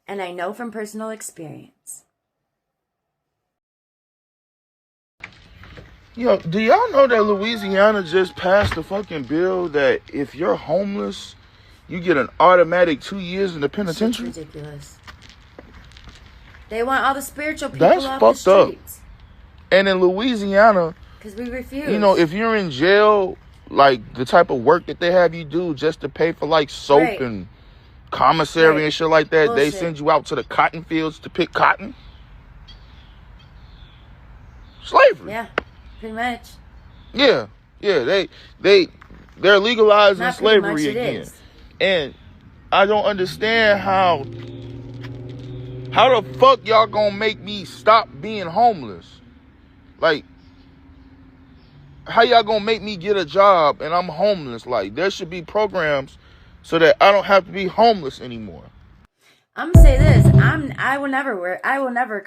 And I know from personal experience. Yo, do y'all know that Louisiana just passed a fucking bill that if you're homeless, you get an automatic 2 years in the penitentiary? That's ridiculous. They want all the spiritual people That's off fucked the up. streets. And in Louisiana, Because we refuse. you know, if you're in jail, like the type of work that they have you do just to pay for like soap Right. and commissary and shit like that, they Bullshit. send you out to the cotton fields to pick cotton. Slavery. Yeah, pretty much. Yeah, they're legalizing Not pretty much, slavery it again. is. And I don't understand how the fuck y'all gonna make me stop being homeless? Like, how y'all gonna make me get a job and I'm homeless? Like, there should be programs so that I don't have to be homeless anymore. I'm gonna say this. I will never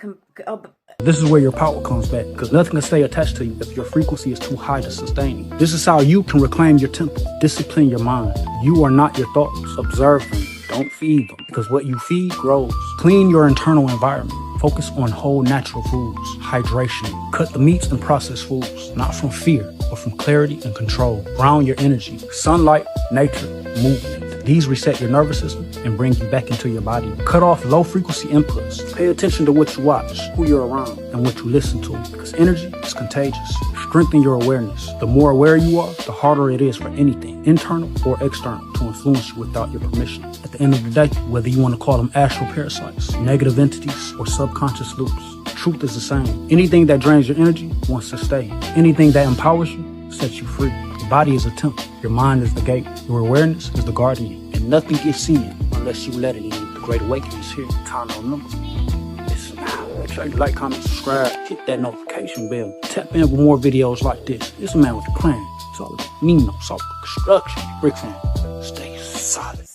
This is where your power comes back, because nothing can stay attached to you if your frequency is too high to sustain you. This is how you can reclaim your temple, discipline your mind. You are not your thoughts. Observe them. Don't feed them, because what you feed grows. Clean your internal environment. Focus on whole natural foods, hydration. Cut the meats and processed foods, not from fear, but from clarity and control. Ground your energy. Sunlight, nature, movement. These reset your nervous system and bring you back into your body. Cut off low frequency inputs. Pay attention to what you watch, who you're around, and what you listen to, because energy is contagious. Strengthen your awareness. The more aware you are, the harder it is for anything, internal or external, to influence you without your permission. At the end of the day, whether you want to call them astral parasites, negative entities, or subconscious loops, truth is the same. Anything that drains your energy wants to stay. Anything that empowers you sets you free. Your body is a temple. Your mind is the gate. Your awareness is the guardian. And nothing gets in unless you let it in. The Great Awakening is here. Time on number. Listen now. Make sure you like, comment, subscribe. Hit that notification bell. Tap in with more videos like this. This man with the plan. It's all about Nino, Salt Construction. Brick fan. Stay solid.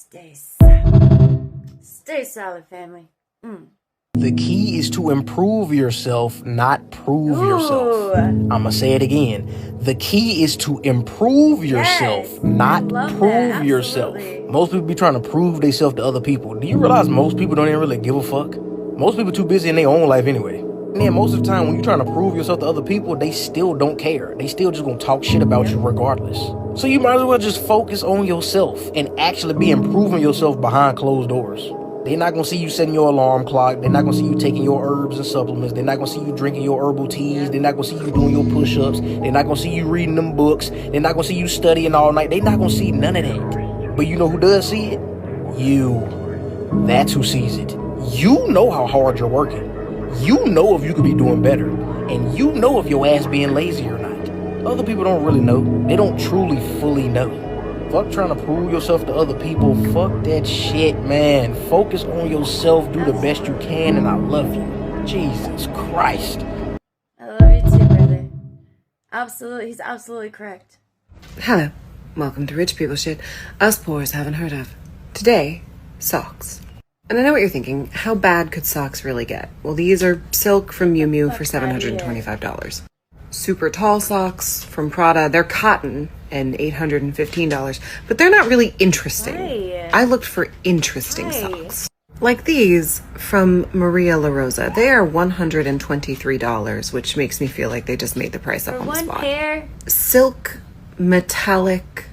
Stay solid, family. The key is to improve yourself, not prove yourself. I'ma say it again. The key is to improve yourself, not prove yourself. Most people be trying to prove themselves to other people. Do you realize most people don't even really give a fuck? Most people too busy in their own life anyway. And then most of the time when you're trying to prove yourself to other people, they still don't care. They still just gonna talk shit about you regardless. So you might as well just focus on yourself and actually be improving yourself behind closed doors. They're not going to see you setting your alarm clock. They're not going to see you taking your herbs and supplements. They're not going to see you drinking your herbal teas. They're not going to see you doing your push-ups. They're not going to see you reading them books. They're not going to see you studying all night. They're not going to see none of that. But you know who does see it? You. That's who sees it. You know how hard you're working. You know if you could be doing better. And you know if your ass being lazy or not. Other people don't really know. They don't truly fully know. Fuck trying to prove yourself to other people. Fuck that shit, man. Focus on yourself. Do the best you can, and I love you. Jesus Christ. I love you too, brother. Absolutely. He's absolutely correct. Hello. Welcome to Rich People Shit Us Poors haven't heard of. Today, socks. And I know what you're thinking. How bad could socks really get? Well, these are silk from Miu Miu for $725. Super tall socks from Prada, they're cotton and $815, but they're not really interesting. I looked for interesting socks. Like these from Maria La Rosa. They are $123, which makes me feel like they just made the price up on the spot. Pair. Silk, metallic,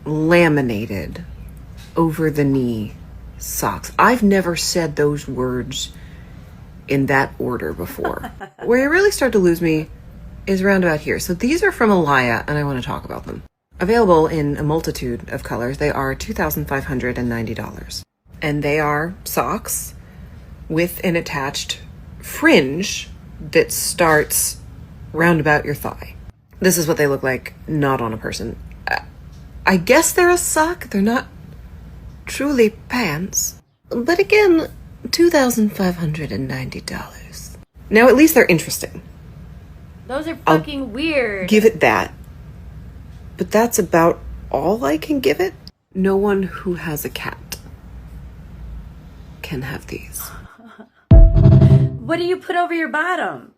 laminated, over the knee socks. I've never said those words in that order before. Where you really start to lose me is around about here. So these are from Alaya, and I want to talk about them. Available in a multitude of colors, they are $2,590. And they are socks with an attached fringe that starts round about your thigh. This is what they look like, not on a person. I guess they're a sock. They're not truly pants. But again, $2,590. Now, at least they're interesting. Those are fucking weird. Give it that. But that's about all I can give it. No one who has a cat can have these. What do you put over your bottom?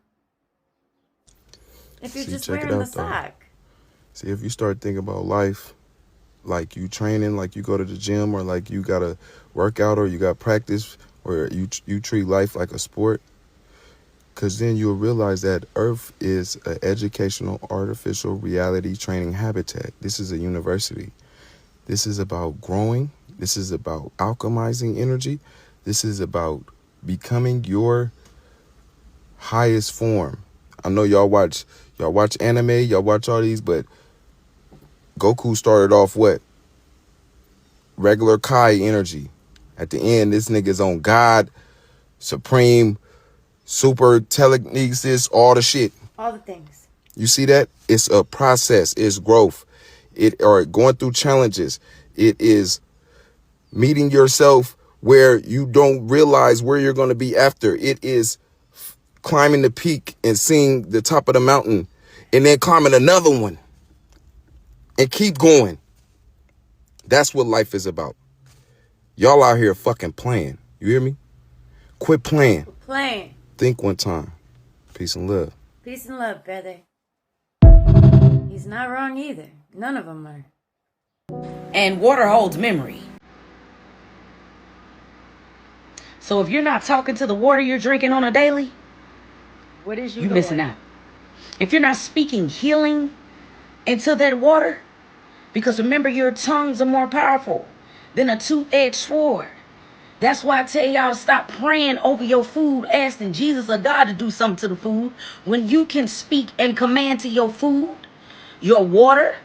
If you're just wearing the sock. See, if you start thinking about life, like you training, like you go to the gym, or like you got to work out, or you got practice, or you treat life like a sport, because then you'll realize that Earth is an educational artificial reality training habitat. This is a university. This is about growing. This is about alchemizing energy. This is about becoming your highest form. I know y'all watch anime, y'all watch all these, but Goku started off what? Regular Kai energy. At the end, this nigga's on God, Supreme, Super Telekinesis, all the shit. All the things. You see that? It's a process. It's growth. Or going through challenges. It is meeting yourself where you don't realize where you're going to be after. It is climbing the peak and seeing the top of the mountain and then climbing another one and keep going. That's what life is about. Y'all out here fucking playing. You hear me? Quit playing. Playing. Think one time. Peace and love. Peace and love, brother. He's not wrong either. None of them are. And water holds memory. So if you're not talking to the water you're drinking on a daily, what is you missing out. If you're not speaking healing into that water, because remember, your tongues are more powerful than a two-edged sword. That's why I tell y'all, stop praying over your food, asking Jesus or God to do something to the food, when you can speak and command to your food, your water.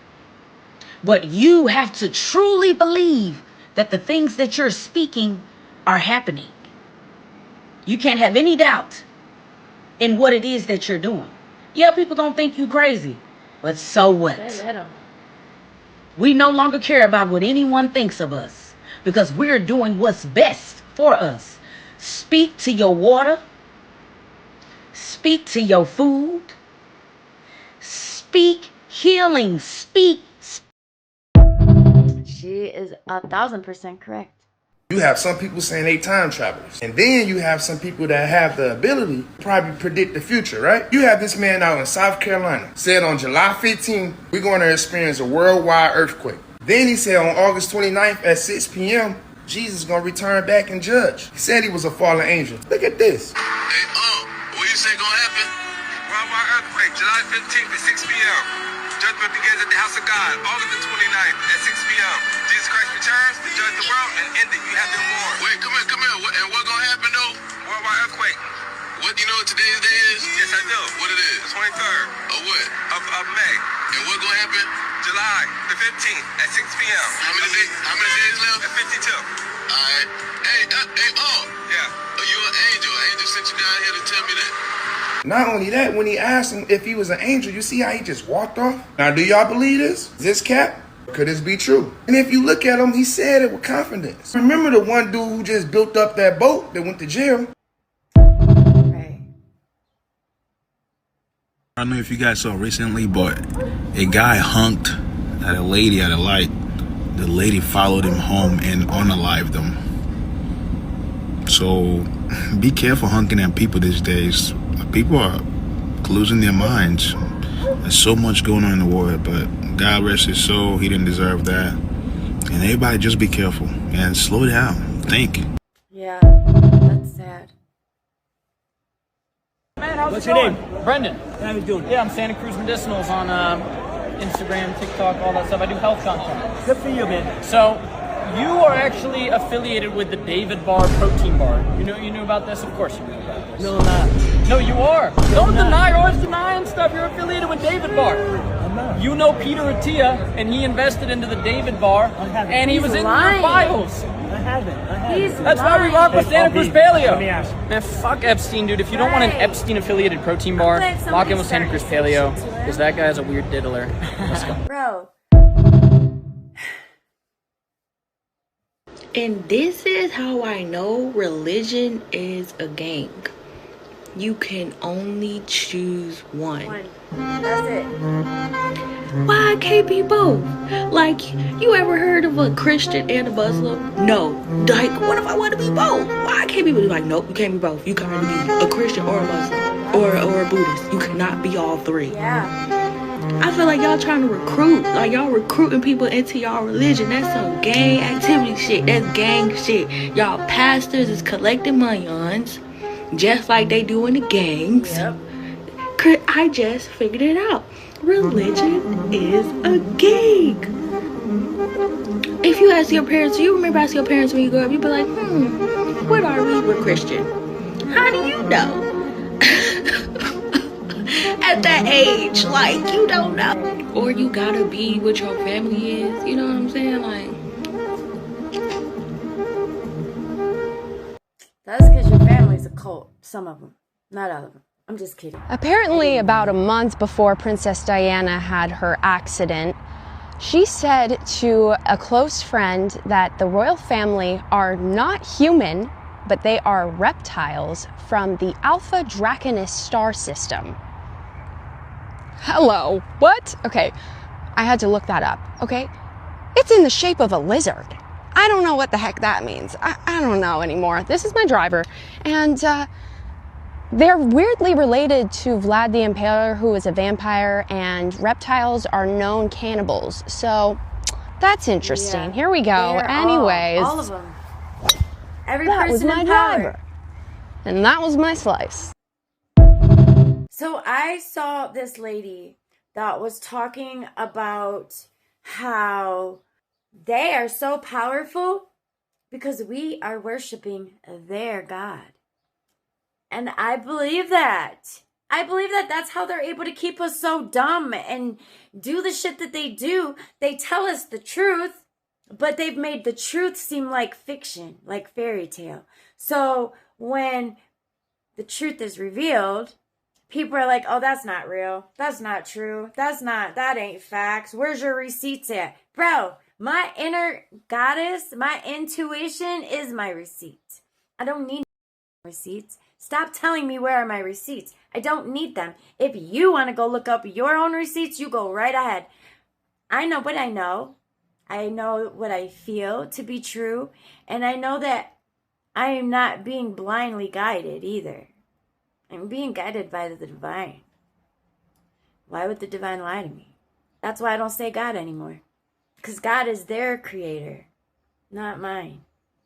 But you have to truly believe that the things that you're speaking are happening. You can't have any doubt in what it is that you're doing. Yeah, people don't think you crazy, but so what? We no longer care about what anyone thinks of us, because we're doing what's best for us. Speak to your water. Speak to your food. Speak healing. Speak. She is 1,000% correct. You have some people saying they time travelers. And then you have some people that have the ability to probably predict the future, right? You have this man out in South Carolina said on July 15th, we're going to experience a worldwide earthquake. Then he said on August 29th at 6 p.m., Jesus is going to return back and judge. He said he was a fallen angel. Look at this. Hey, what you say gonna happen? Worldwide earthquake, July 15th at 6 p.m. Judgment begins at the house of God, August the 29th at 6 p.m. Jesus Christ returns to judge the world and end it. You have no more. Wait, come here. And what gonna happen though? Worldwide earthquake. What, you know what today's day is? Yes, I do. What it is? The 23rd. Of what? Of May. And what gonna happen? July the 15th at 6 p.m. How many days left? At 52. Alright. Hey, yeah. Oh, you an angel. An angel sent you down here to tell me that. Not only that, when he asked him if he was an angel, you see how he just walked off? Now, do y'all believe this? Is this cap? Could this be true? And if you look at him, he said it with confidence. Remember the one dude who just built up that boat that went to jail? I don't know if you guys saw recently, but a guy honked at a lady at a light. The lady followed him home and unalived him. So be careful hunking at people these days. People are losing their minds. There's so much going on in the world, but God rest his soul, he didn't deserve that. And everybody just be careful and slow down. Think. Yeah, that's sad. Man, how's What's it your going? name? Brendan. How you doing? Yeah, I'm Santa Cruz Medicinals on Instagram, TikTok, all that stuff. I do health content. Good for you, man. So, you are actually affiliated with the David Bar protein bar. You knew about this? Of course you knew about this. No, I'm not. No, you are. Don't deny. You're always denying stuff. You're affiliated with David Bar. I'm not. You know Peter Attia, and he invested into the David Bar, and he was in your files. I haven't. He's That's why we rock with Santa Cruz Paleo. Let me ask. Man, fuck Epstein, dude. If you don't want an Epstein-affiliated protein bar, lock in with Santa Cruz Paleo, because that guy's a weird diddler. Let's go. Bro. And this is how I know religion is a gang. You can only choose one. That's it. Why can't be both? Like, you ever heard of a Christian and a Muslim? No. Like, what if I want to be both? Why can't be both? Like, nope, you can't be both. You can't be a Christian or a Muslim or a Buddhist. You cannot be all three. Yeah. I feel like y'all trying to recruit. Like, y'all recruiting people into y'all religion. That's some gang activity shit. That's gang shit. Y'all pastors is collecting money on just like they do in the gangs. Yep. I just figured it out. Religion is a gang. If you ask your parents, you remember asking your parents when you grow up, you'd be like, what are we? We're Christian. How do you know? At that age, like, you don't know. Or you gotta be what your family is. You know what I'm saying? Like, That's because your family's a cult. Some of them. Not all of them. I'm just kidding. Apparently, about a month before Princess Diana had her accident, she said to a close friend that the royal family are not human, but they are reptiles from the Alpha Draconis star system. Hello, what? Okay, I had to look that up, okay? It's in the shape of a lizard. I don't know what the heck that means. I don't know anymore. This is my driver, and they're weirdly related to Vlad the Impaler, who is a vampire, and reptiles are known cannibals. So that's interesting. Yeah. Here we go. They're Anyways, all of them. Every that was person my in power. driver, and that was my slice. So I saw this lady that was talking about how they are so powerful because we are worshiping their God. And I believe that. I believe that that's how they're able to keep us so dumb and do the shit that they do. They tell us the truth, but they've made the truth seem like fiction, like fairy tale. So when the truth is revealed, people are like, oh, that's not real. That's not true. That ain't facts. Where's your receipts at? Bro, my inner goddess, my intuition is my receipt. I don't need receipts. Stop telling me where are my receipts. I don't need them. If you want to go look up your own receipts, you go right ahead. I know what I know. I know what I feel to be true. And I know that I am not being blindly guided either. I'm being guided by the divine. Why would the divine lie to me? That's why I don't say God anymore. Because God is their creator, not mine,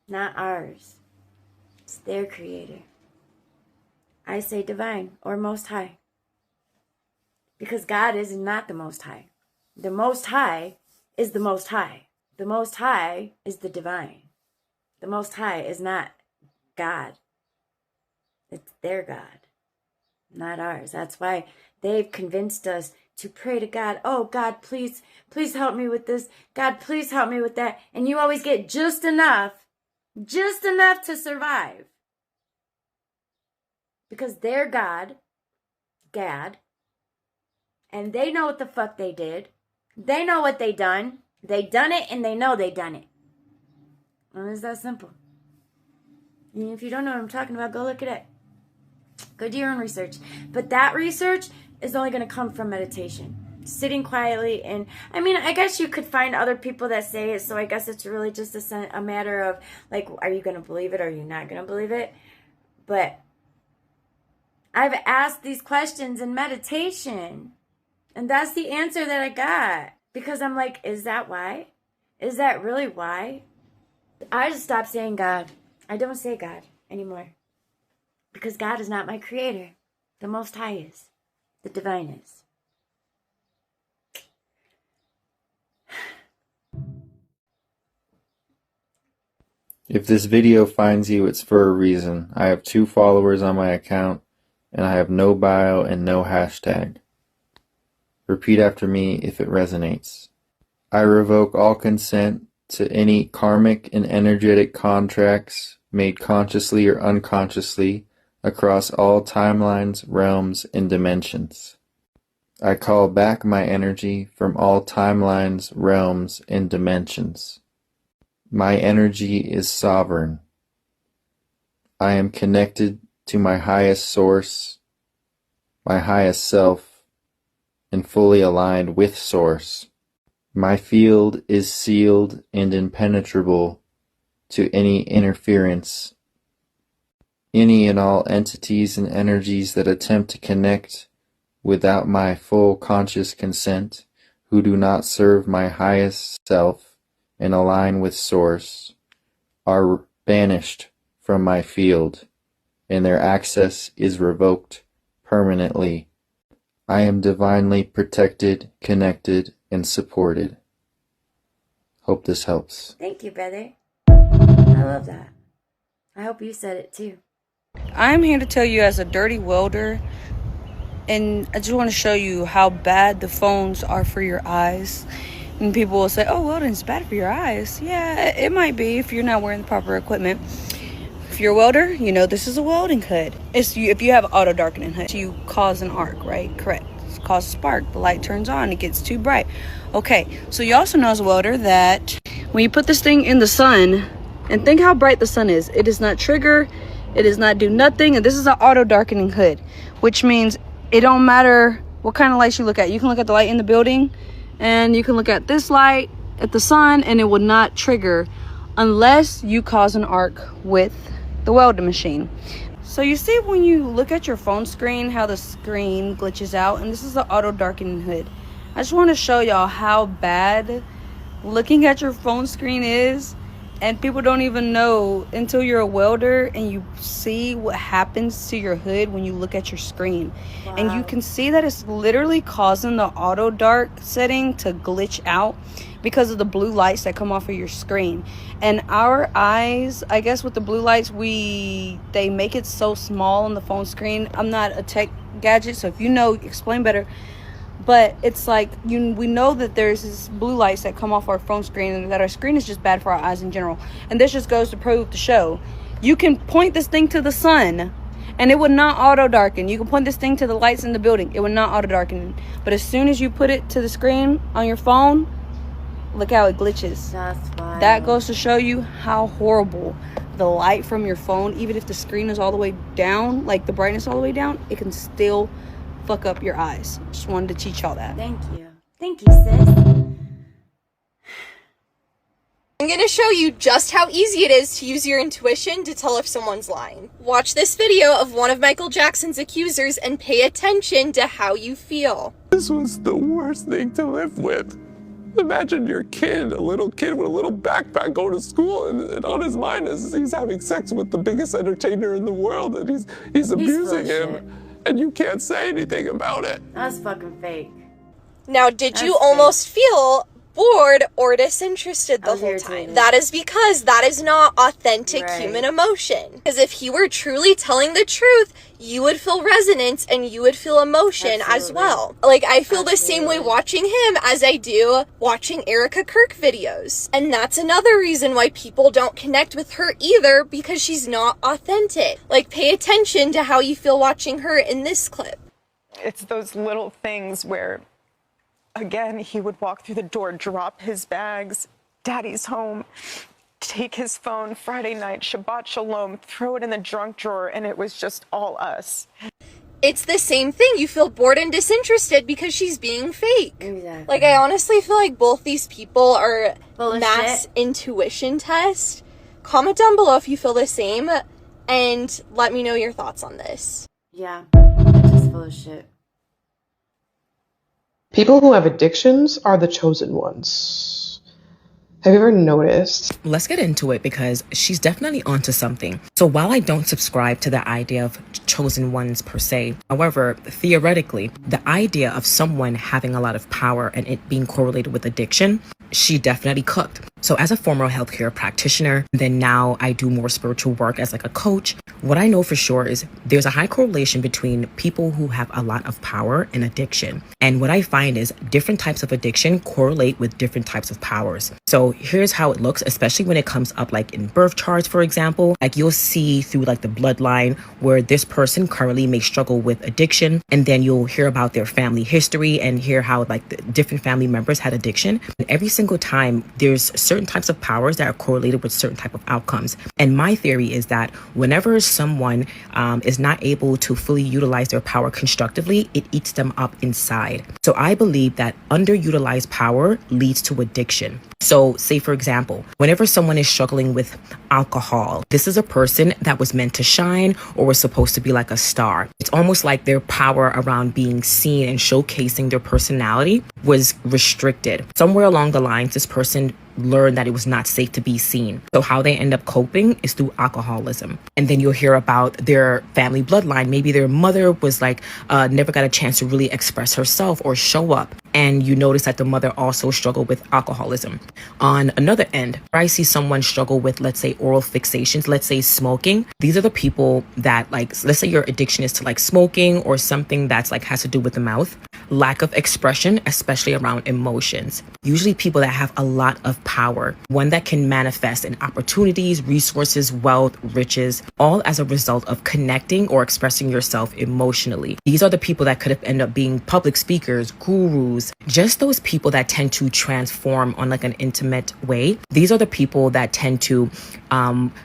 not ours. It's their creator. I say divine or most high. Because God is not the most high. The most high is the most high. The most high is the divine. The most high is not God. It's their God, not ours. That's why they've convinced us to pray to God. Oh, God, please help me with this. God, please help me with that. And you always get just enough to survive. Because they're God, Gad, and they know what the fuck they did. They know what they done. They done it and they know they done it. And it's that simple. And if you don't know what I'm talking about, go look it up. Go do your own research. But that research is only going to come from meditation. sitting quietly. And I mean, I guess you could find other people that say it, so I guess it's really just a matter of, like, are you going to believe it or are you not going to believe it? But I've asked these questions in meditation, and that's the answer that I got. Because I'm like, is that why? Is that really why? I just stopped saying God. I don't say God anymore. Because God is not my creator. The Most High is. The Divine is. If this video finds you, it's for a reason. I have 2 followers on my account, and I have no bio and no hashtag. Repeat after me if it resonates. I revoke all consent to any karmic and energetic contracts made consciously or unconsciously across all timelines, realms, and dimensions. I call back my energy from all timelines, realms, and dimensions. My energy is sovereign. I am connected to my highest source, my highest self, and fully aligned with source. My field is sealed and impenetrable to any interference. Any and all entities and energies that attempt to connect without my full conscious consent, who do not serve my highest self and align with source, are banished from my field, and their access is revoked permanently. I am divinely protected, connected, and supported. Hope this helps. Thank you, brother. I love that. I hope you said it too. I'm here to tell you as a dirty welder, and I just want to show you how bad the phones are for your eyes. And people will say, oh, welding's bad for your eyes. Yeah, it might be if you're not wearing the proper equipment. If you're a welder, you know this is a welding hood. If you have auto darkening hood, you cause an arc, right? Correct. It causes a spark. The light turns on. It gets too bright. Okay, so you also know as a welder that when you put this thing in the sun, and think how bright the sun is, it does not trigger, it does not do nothing. And this is an auto darkening hood, which means it don't matter what kind of lights you look at. You can look at the light in the building, and you can look at this light at the sun, and it will not trigger unless you cause an arc with the welding machine. So you see when you look at your phone screen how the screen glitches out, and this is the auto darkening hood. I just want to show y'all how bad looking at your phone screen is, and people don't even know until you're a welder and you see what happens to your hood when you look at your screen. Wow. And you can see that it's literally causing the auto dark setting to glitch out because of the blue lights that come off of your screen. And our eyes, I guess with the blue lights, they make it so small on the phone screen. I'm not a tech gadget, so if you know, explain better. But it's like, we know that there's this blue lights that come off our phone screen, and that our screen is just bad for our eyes in general. And this just goes to prove the show. You can point this thing to the sun, and it would not auto darken. You can point this thing to the lights in the building, it would not auto darken. But as soon as you put it to the screen on your phone, look how it glitches. That's wild. That goes to show you how horrible the light from your phone, even if the screen is all the way down, like the brightness all the way down, it can still fuck up your eyes. Just wanted to teach y'all that. Thank you. Thank you, sis. I'm going to show you just how easy it is to use your intuition to tell if someone's lying. Watch this video of one of Michael Jackson's accusers and pay attention to how you feel. This was the worst thing to live with. Imagine your kid, a little kid with a little backpack going to school, and on his mind is he's having sex with the biggest entertainer in the world, and he's abusing him. And you can't say anything about it. That's fucking fake. Now, did you almost feel bored or disinterested the whole time? That is because that is not authentic human emotion. Because if he were truly telling the truth, you would feel resonance and you would feel emotion as well. Like, I feel the same way watching him as I do watching Erica Kirk videos. And that's another reason why people don't connect with her either, because she's not authentic. Like, pay attention to how you feel watching her in this clip. It's those little things where, again, he would walk through the door, drop his bags, daddy's home, take his phone, Friday night, Shabbat Shalom, throw it in the junk drawer, and it was just all us. it's the same thing. You feel bored and disinterested because she's being fake. Exactly. Like, I honestly feel like both these people are Full of mass shit. intuition test. Comment down below if you feel the same, and let me know your thoughts on this. Yeah, they're just full of shit. People who have addictions are the chosen ones. Have you ever noticed? Let's get into it because she's definitely onto something. So while I don't subscribe to the idea of chosen ones per se, however, theoretically, the idea of someone having a lot of power and it being correlated with addiction, she definitely cooked. So as a former healthcare practitioner, then now I do more spiritual work as like a coach. What I know for sure is there's a high correlation between people who have a lot of power and addiction. And what I find is different types of addiction correlate with different types of powers. So here's how it looks, especially when it comes up like in birth charts, for example. Like you'll see through like the bloodline where this person currently may struggle with addiction, and then you'll hear about their family history and hear how like the different family members had addiction. And every single time there's certain types of powers that are correlated with certain type of outcomes. And my theory is that whenever someone is not able to fully utilize their power constructively, it eats them up inside. So I believe that underutilized power leads to addiction. So say, for example, whenever someone is struggling with alcohol, this is a person that was meant to shine or was supposed to be like a star. It's almost like their power around being seen and showcasing their personality was restricted. Somewhere along the lines, this person learned that it was not safe to be seen. So how they end up coping is through alcoholism. And then you'll hear about their family bloodline. Maybe their mother was like, never got a chance to really express herself or show up. And you notice that the mother also struggled with alcoholism. On another end, I see someone struggle with, let's say, oral fixations, let's say smoking. These are the people that like, let's say your addiction is to like smoking or something that's like has to do with the mouth. Lack of expression, especially around emotions. Usually people that have a lot of power, one that can manifest in opportunities, resources, wealth, riches, all as a result of connecting or expressing yourself emotionally. These are the people that could have ended up being public speakers, gurus, just those people that tend to transform on like an intimate way. These are the people that tend to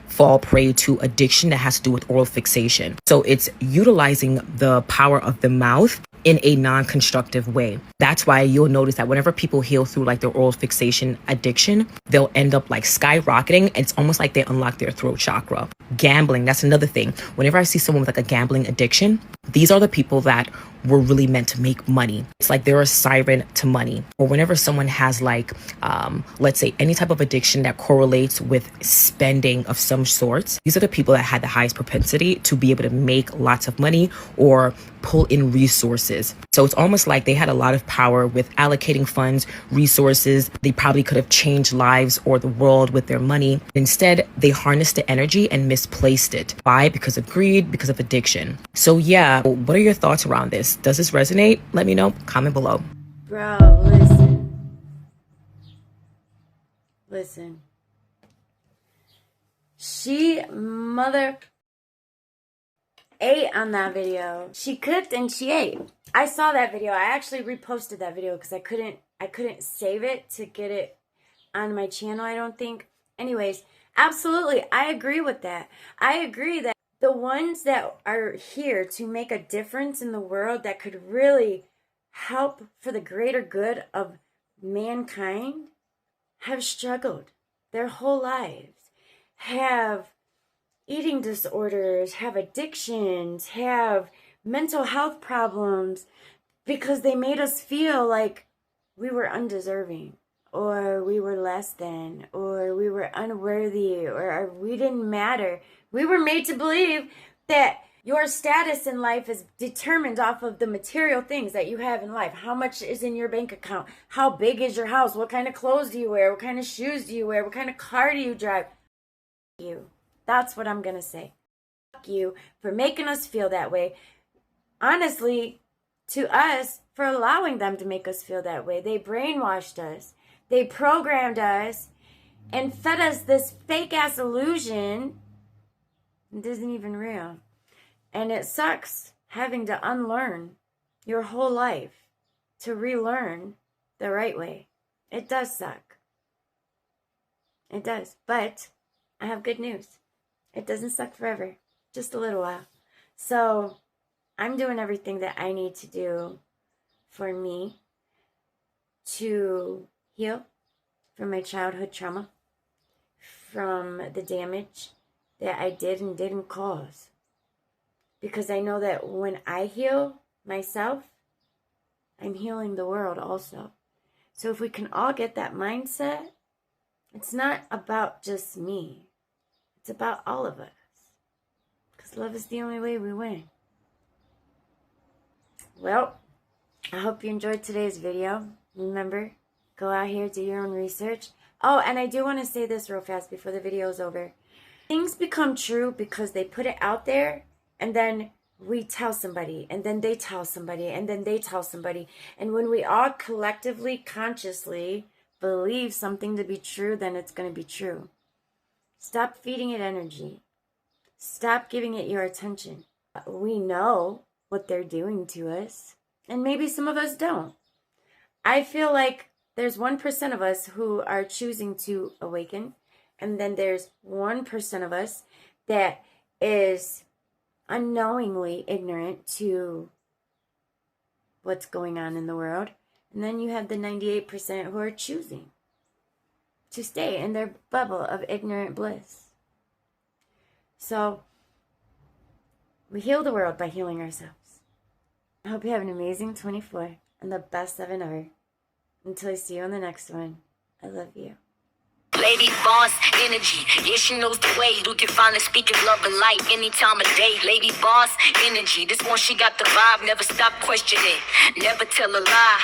fall prey to addiction that has to do with oral fixation. So it's utilizing the power of the mouth in a non-constructive way. That's why you'll notice that whenever people heal through like their oral fixation addiction, they'll end up like skyrocketing. It's almost like they unlock their throat chakra. Gambling, that's another thing. Whenever I see someone with like a gambling addiction, these are the people that were really meant to make money. It's like they're a siren to money. Or whenever someone has like, let's say any type of addiction that correlates with spending of some sorts, these are the people that had the highest propensity to be able to make lots of money or pull in resources. So it's almost like they had a lot of power with allocating funds, resources. They probably could have changed lives or the world with their money. Instead, they harnessed the energy and misplaced it. Why? Because of greed, because of addiction. So yeah, what are your thoughts around this? Does this resonate? Let me know. Comment below. Bro, listen. She mother ate on that video. She cooked and she ate. I saw that video. I actually reposted that video because I couldn't save it to get it on my channel, I don't think. Anyways, absolutely, I agree with that. I agree that the ones that are here to make a difference in the world that could really help for the greater good of mankind have struggled their whole lives, have eating disorders, have addictions, have mental health problems because they made us feel like we were undeserving or we were less than or we were unworthy or we didn't matter. We were made to believe that your status in life is determined off of the material things that you have in life. How much is in your bank account? How big is your house? What kind of clothes do you wear? What kind of shoes do you wear? What kind of car do you drive? You. That's what I'm going to say. Fuck you for making us feel that way. Honestly, to us, for allowing them to make us feel that way. They brainwashed us. They programmed us and fed us this fake-ass illusion. It isn't even real. And it sucks having to unlearn your whole life to relearn the right way. It does suck. It does. But I have good news. It doesn't suck forever. Just a little while. So I'm doing everything that I need to do for me to heal from my childhood trauma, from the damage that I did and didn't cause. Because I know that when I heal myself, I'm healing the world also. So if we can all get that mindset, it's not about just me. It's about all of us. Because love is the only way we win. Well, I hope you enjoyed today's video. Remember, go out here, do your own research. Oh, and I do want to say this real fast before the video is over. Things become true because they put it out there, and then we tell somebody, and then they tell somebody, and then they tell somebody. And when we all collectively, consciously believe something to be true, then it's going to be true. Stop feeding it energy. Stop giving it your attention. We know what they're doing to us, and maybe some of us don't. I feel like there's 1% of us who are choosing to awaken, and then there's 1% of us that is unknowingly ignorant to what's going on in the world. And then you have the 98% who are choosing to stay in their bubble of ignorant bliss. So, we heal the world by healing ourselves. I hope you have an amazing 24 and the best 7 ever. Until I see you on the next one, I love you. Lady Boss Energy, yeah, she knows the way. You can finally speak of love and light any time of day. Lady Boss Energy, this one she got the vibe. Never stop questioning, never tell a lie.